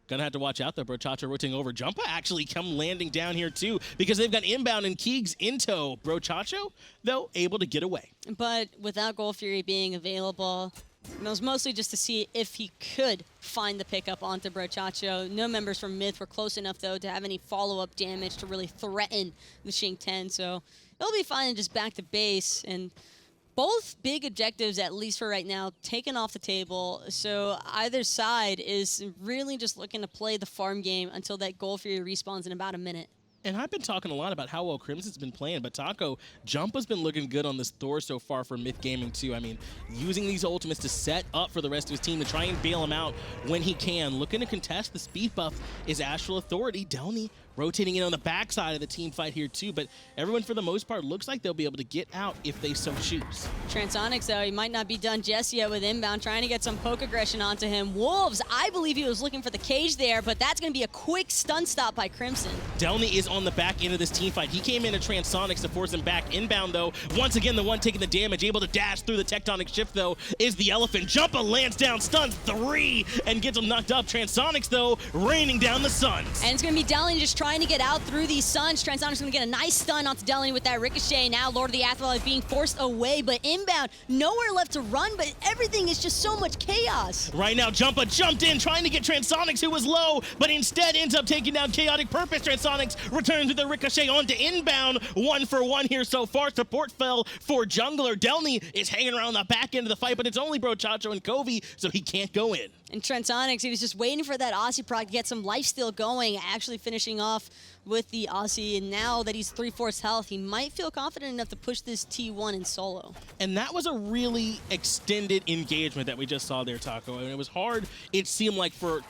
Gonna have to watch out, though. Brochacho rotating over. Jumpahhh actually come landing down here, too, because they've got Inbound and Keegs in tow. Brochacho, though, able to get away. But without Gold Fury being available, it was mostly just to see if he could find the pickup onto Brochacho. No members from Myth were close enough, though, to have any follow-up damage to really threaten the Xing 10. So it'll be fine just back to base. And both big objectives, at least for right now, taken off the table. So either side is really just looking to play the farm game until that Gold Fury respawns in about a minute. And I've been talking a lot about how well Crimson's been playing, but Taco, Jumpahh's been looking good on this Thor so far for Myth Gaming, too. I mean, using these ultimates to set up for the rest of his team to try and bail him out when he can. Looking to contest the speed buff is Astral Authority. Delnyy rotating in on the backside of the team fight here, too, but everyone, for the most part, looks like they'll be able to get out if they so choose. Transonics, though, he might not be done just yet with Inbound, trying to get some poke aggression onto him. Wolves, I believe he was looking for the cage there, but that's going to be a quick stun stop by Crimson. Delnyy is on the back end of this team fight. He came into Transonics to force him back. Inbound, though, once again, the one taking the damage, able to dash through the tectonic shift, though, is the Elephant. Jumpahhh lands down, stuns 3, and gets him knocked up. Transonics, though, raining down the Suns. And it's going to be Delnyy just trying to get out through these Suns. Transonics going to get a nice stun onto Delnyy with that ricochet. Now Lord of the Afterlife being forced away, but Inbound, nowhere left to run, but everything is just so much chaos. Right now, Jumpahhh jumped in, trying to get Transonics, who was low, but instead ends up taking down KhaoticPurpose. Transonics returns with the ricochet onto Inbound. 1 for 1 here so far. Support fell for jungler. Delnyy is hanging around the back end of the fight, but it's only Brochacho and Coviiii, so he can't go in. And Transonics, he was just waiting for that Aussie proc to get some lifesteal going, actually finishing off with the Aussie, and now that he's 3/4 health, he might feel confident enough to push this T1 in solo. And that was a really extended engagement that we just saw there, Taco. And it was hard, it seemed like, for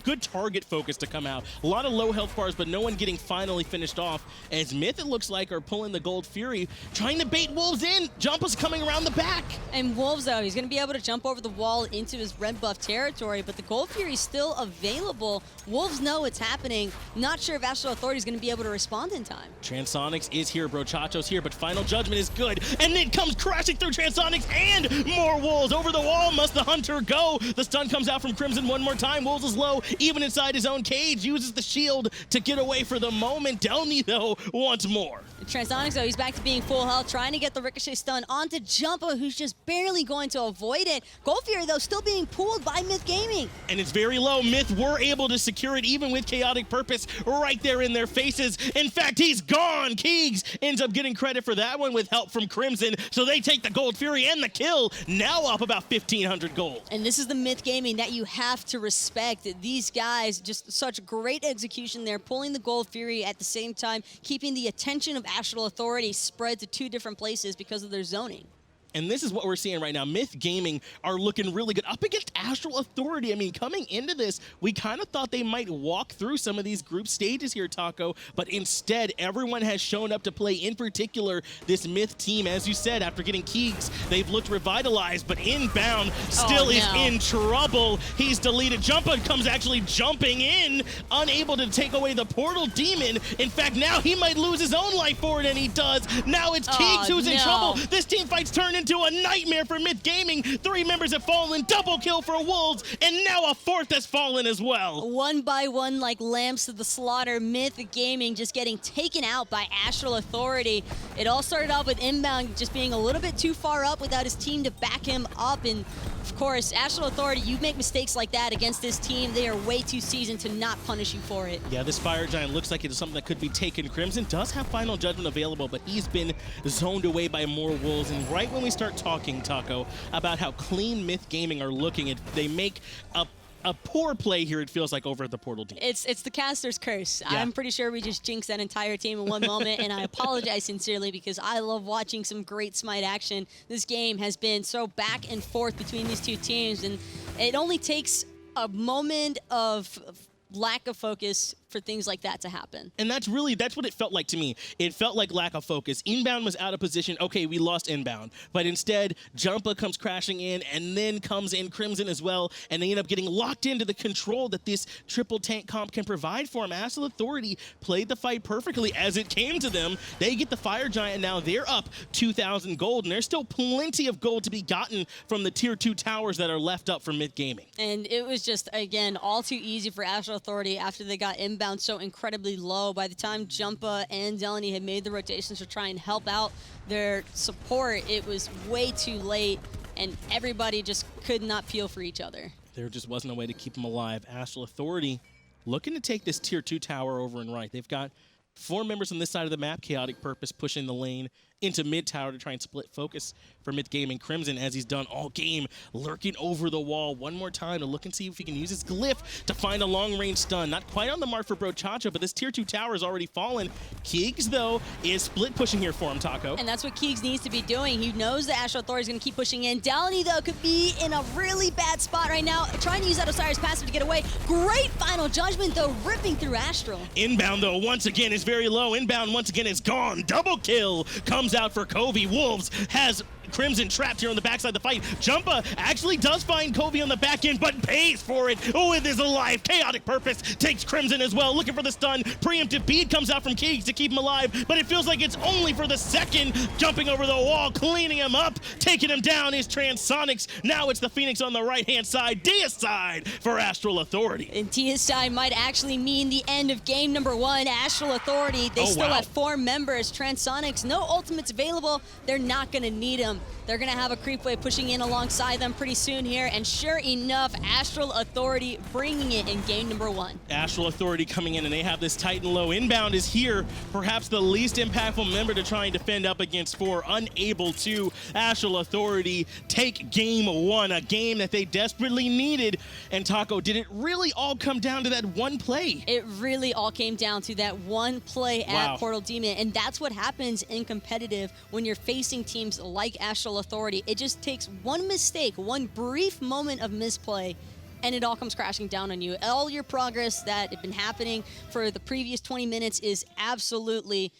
good target focus to come out. A lot of low health bars, but no one getting finally finished off. As Myth, it looks like, are pulling the Gold Fury, trying to bait Wolves in. Jumpahh's coming around the back. And Wolves, though, he's going to be able to jump over the wall into his red buff territory, but the Gold Fury is still available. Wolves know it's happening. Not sure if Astral Authority is going to be able to respond in time. Transonics is here, Brochacho's here, but Final Judgment is good. And it comes crashing through Transonics, and more Wolves over the wall. Must the Hunter go? The stun comes out from Crimson one more time. Wolves is low, even inside his own cage. Uses the shield to get away for the moment. Delnyy, though, wants more. Transonics, though, he's back to being full health, trying to get the ricochet stun onto Jumpahhh, who's just barely going to avoid it. Gold Fury, though, still being pulled by Myth Gaming. And it's very low. Myth were able to secure it, even with KhaoticPurpose right there in their faces. In fact, he's gone. Keegs ends up getting credit for that one with help from Crimson, so they take the Gold Fury and the kill, now up about 1,500 gold. And this is the Myth Gaming that you have to respect. These guys, just such great execution there, pulling the Gold Fury at the same time, keeping the attention of Astral Authority spread to 2 different places because of their zoning. And this is what we're seeing right now. Myth Gaming are looking really good up against Astral Authority. I mean, coming into this, we kind of thought they might walk through some of these group stages here, Taco, but instead, everyone has shown up to play. In particular, this Myth team, as you said, after getting Keegs, they've looked revitalized, but Inbowned still is in trouble. He's deleted. Jumpahhh comes actually jumping in, unable to take away the Portal Demon. In fact, now he might lose his own life for it, and he does. Now it's Keegs who's in trouble. This team fight's turned into a nightmare for Myth Gaming. 3 members have fallen, double kill for Wolves, and now a 4th has fallen as well. One by one, like lambs to the slaughter, Myth Gaming just getting taken out by Astral Authority. It all started off with Inbound just being a little bit too far up without his team to back him up, and of course, Astral Authority, you make mistakes like that against this team, they are way too seasoned to not punish you for it. Yeah, this Fire Giant looks like it is something that could be taken. Crimson does have Final Judgment available, but he's been zoned away by more Wolves. And right when we start talking, Taco, about how clean Myth Gaming are looking, they make a poor play here, it feels like, over at the Portal team. It's the caster's curse. Yeah. I'm pretty sure we just jinxed that entire team in one moment, and I apologize sincerely because I love watching some great Smite action. This game has been so back and forth between these 2 teams, and it only takes a moment of lack of focus for things like that to happen. And that's what it felt like to me. It felt like lack of focus. Inbound was out of position. Okay, we lost Inbound. But instead, Jumpahhh comes crashing in, and then comes in Crimson as well, and they end up getting locked into the control that this triple tank comp can provide for them. Astral Authority played the fight perfectly as it came to them. They get the Fire Giant now. They're up 2,000 gold, and there's still plenty of gold to be gotten from the tier 2 towers that are left up for Myth Gaming. And it was just, again, all too easy for Astral Authority after they got Inbound so incredibly low. By the time Jumpahhh and Delnyy had made the rotations to try and help out their support, it was way too late, and everybody just could not feel for each other. There just wasn't a way to keep them alive. Astral Authority looking to take this tier 2 tower over and right. They've got 4 members on this side of the map. KhaoticPurpose pushing the lane into mid tower to try and split focus for Myth Gaming. Crimson, as he's done all game, lurking over the wall one more time to look and see if he can use his glyph to find a long-range stun. Not quite on the mark for Brochacho, but this tier 2 tower has already fallen. Keegs, though, is split pushing here for him, Taco. And that's what Keegs needs to be doing. He knows that Astral Authority is going to keep pushing in. Delnyy, though, could be in a really bad spot right now, trying to use that Osiris passive to get away. Great Final Judgment, though, ripping through Astral. Inbound, though, once again is very low. Inbound, once again, is gone. Double kill comes out for Coviiii. Wolves has Crimson trapped here on the backside of the fight. Jumpahhh actually does find Coviiii on the back end, but pays for it with his life. KhaoticPurpose takes Crimson as well, looking for the stun. Preemptive bead comes out from Keegs to keep him alive, but it feels like it's only for the second. Jumping over the wall, cleaning him up, taking him down is Transonics. Now it's the Phoenix on the right-hand side, deicide for Astral Authority. And deicide might actually mean the end of game number 1. Astral Authority, they still have 4 members. Transonics, no ultimates available. They're not going to need them. They're going to have a creep wave pushing in alongside them pretty soon here. And sure enough, Astral Authority bringing it in game number 1. Astral Authority coming in, and they have this Titan low. Inbound is here, perhaps the least impactful member to try and defend up against 4. Unable to. Astral Authority take game 1, a game that they desperately needed. And Taco, did it really all come down to that one play? It really all came down to that one play Wow. at Portal Demon, and that's what happens in competitive when you're facing teams like Astral Authority. It just takes one mistake, one brief moment of misplay, and it all comes crashing down on you. All your progress that had been happening for the previous 20 minutes is absolutely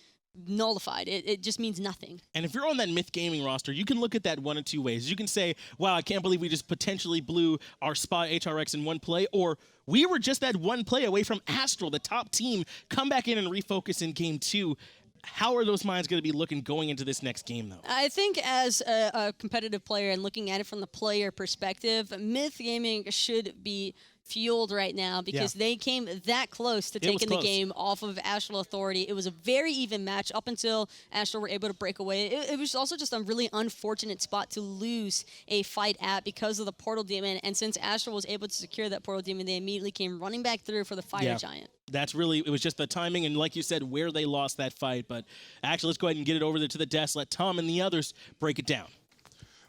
nullified. It just means nothing. And if you're on that Myth Gaming roster, you can look at that one of two ways. You can say, wow, I can't believe we just potentially blew our spot HRX in one play, or we were just that one play away from Astral, the top team, come back in and refocus in game 2. How are those minds going to be looking going into this next game, though? I think as a competitive player and looking at it from the player perspective, Myth Gaming should be fueled right now because they came that close to taking the game off of Astral Authority. It was a very even match up until Astral were able to break away. It was also just a really unfortunate spot to lose a fight at because of the Portal Demon, and since Astral was able to secure that Portal Demon, they immediately came running back through for the Fire Giant. That's really, it was just the timing and, like you said, where they lost that fight. But actually, let's go ahead and get it over there to the desk. Let Tom and the others break it down.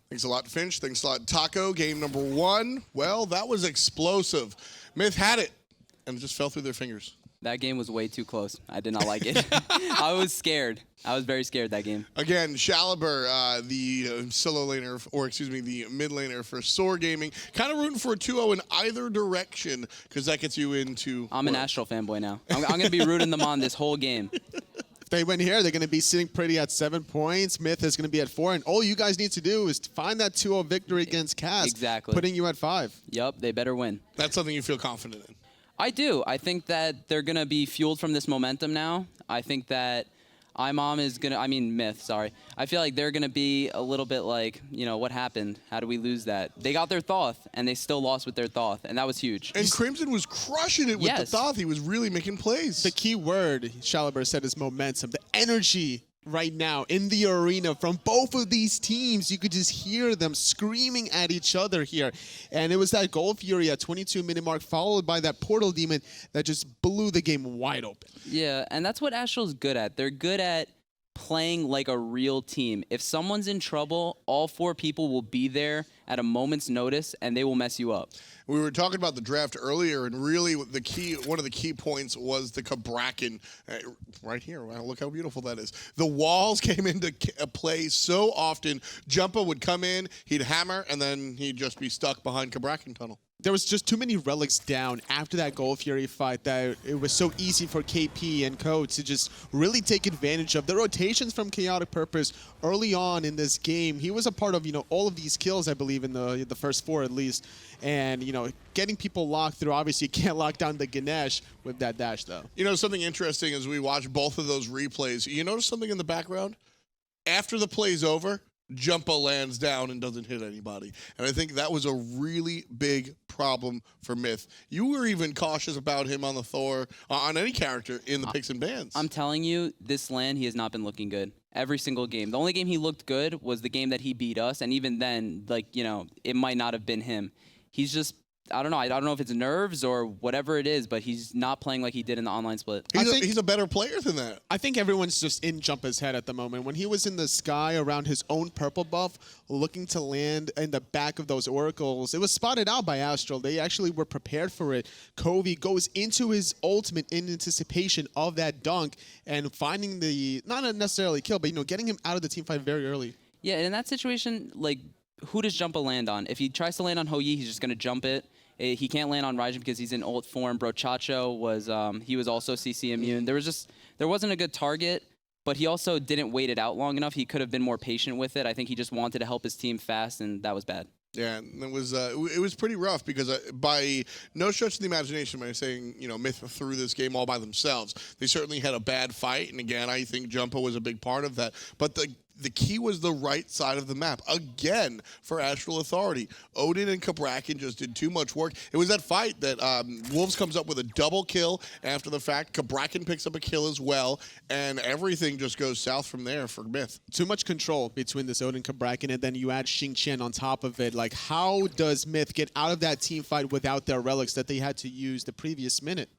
Thanks a lot, Finch. Thanks a lot, Taco. Game number 1. Well, that was explosive. Myth had it, and it just fell through their fingers. That game was way too close. I did not like it. I was scared. I was very scared that game. Again, Shaliber, the solo laner, or excuse me, the mid laner for Soar Gaming, kind of rooting for a 2-0 in either direction, because that gets you into... I'm an Astral fanboy now. I'm going to be rooting them on this whole game. If they win here, they're going to be sitting pretty at 7 points. Myth is going to be at 4, and all you guys need to do is find that 2-0 victory against Cass, Exactly. putting you at 5. Yup, they better win. That's something you feel confident in. I do. I think that they're going to be fueled from this momentum now. I think that IMOM is going to, Myth, sorry. I feel like they're going to be a little bit like, you know, what happened? How do we lose that? They got their Thoth, and they still lost with their Thoth, and that was huge. And Crimson was crushing it with the Thoth. He was really making plays. The key word, Shaliber said, is momentum. The energy right now in the arena from both of these teams, you could just hear them screaming at each other here. And it was that Gold Fury at 22-minute mark, followed by that Portal Demon that just blew the game wide open. Yeah, and that's what Astral's good at. They're good at playing like a real team. If someone's in trouble, all 4 people will be there at a moment's notice, and they will mess you up. We were talking about the draft earlier, and really one of the key points was the Cabrakan right here. Wow, look how beautiful that is. The walls came into play so often. Jumpahhh would come in, he'd hammer, and then he'd just be stuck behind Cabrakan tunnel. There was just too many relics down after that Gold Fury fight that it was so easy for KP and Co to just really take advantage of the rotations from KhaoticPurpose early on in this game. He was a part of, all of these kills, I believe, in the first 4 at least. And, getting people locked through, obviously you can't lock down the Ganesha with that dash, though. Something interesting as we watch both of those replays, you notice something in the background? After the play's over, Jumpahhh lands down and doesn't hit anybody. And I think that was a really big problem for Myth. You were even cautious about him on the Thor, on any character in the picks and bans. I'm telling you, this LAN, he has not been looking good. Every single game. The only game he looked good was the game that he beat us, and even then, it might not have been him. He's just, I don't know. I don't know if it's nerves or whatever it is, but he's not playing like he did in the online split. He's a better player than that. I think everyone's just in Jumpahh's head at the moment. When he was in the sky around his own purple buff, looking to land in the back of those oracles, it was spotted out by Astral. They actually were prepared for it. Coviiii goes into his ultimate in anticipation of that dunk and finding the, not necessarily kill, but getting him out of the team fight very early. Yeah, and in that situation, who does Jumpahhh land on? If he tries to land on Hou Yi, he's just going to jump it. He can't land on Raijin because he's in ult form. Brochacho was he was also CC immune. There wasn't a good target, but he also didn't wait it out long enough. He could have been more patient with it. I think he just wanted to help his team fast, and that was bad. Yeah, and it was pretty rough because by no stretch of the imagination, by saying Myth threw this game all by themselves, they certainly had a bad fight, and again, I think Jumpahhh was a big part of that. But the key was the right side of the map. Again, for Astral Authority. Odin and Cabrakan just did too much work. It was that fight that Wolves comes up with a double kill after the fact. Cabrakan picks up a kill as well, and everything just goes south from there for Myth. Too much control between this Odin Cabrakan, and then you add Xing on top of it. Like, how does Myth get out of that team fight without their relics that they had to use the previous minute?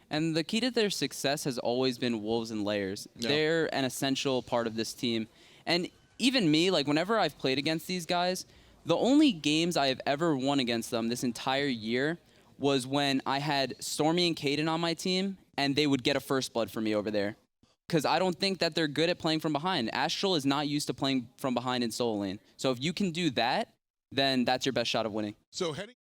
And the key to their success has always been Wolves and Layers. Yeah. They're an essential part of this team. And even me, like whenever I've played against these guys, the only games I have ever won against them this entire year was when I had Stormy and Kaden on my team, and they would get a first blood for me over there. Because I don't think that they're good at playing from behind. Astral is not used to playing from behind in solo lane. So if you can do that, then that's your best shot of winning. So heading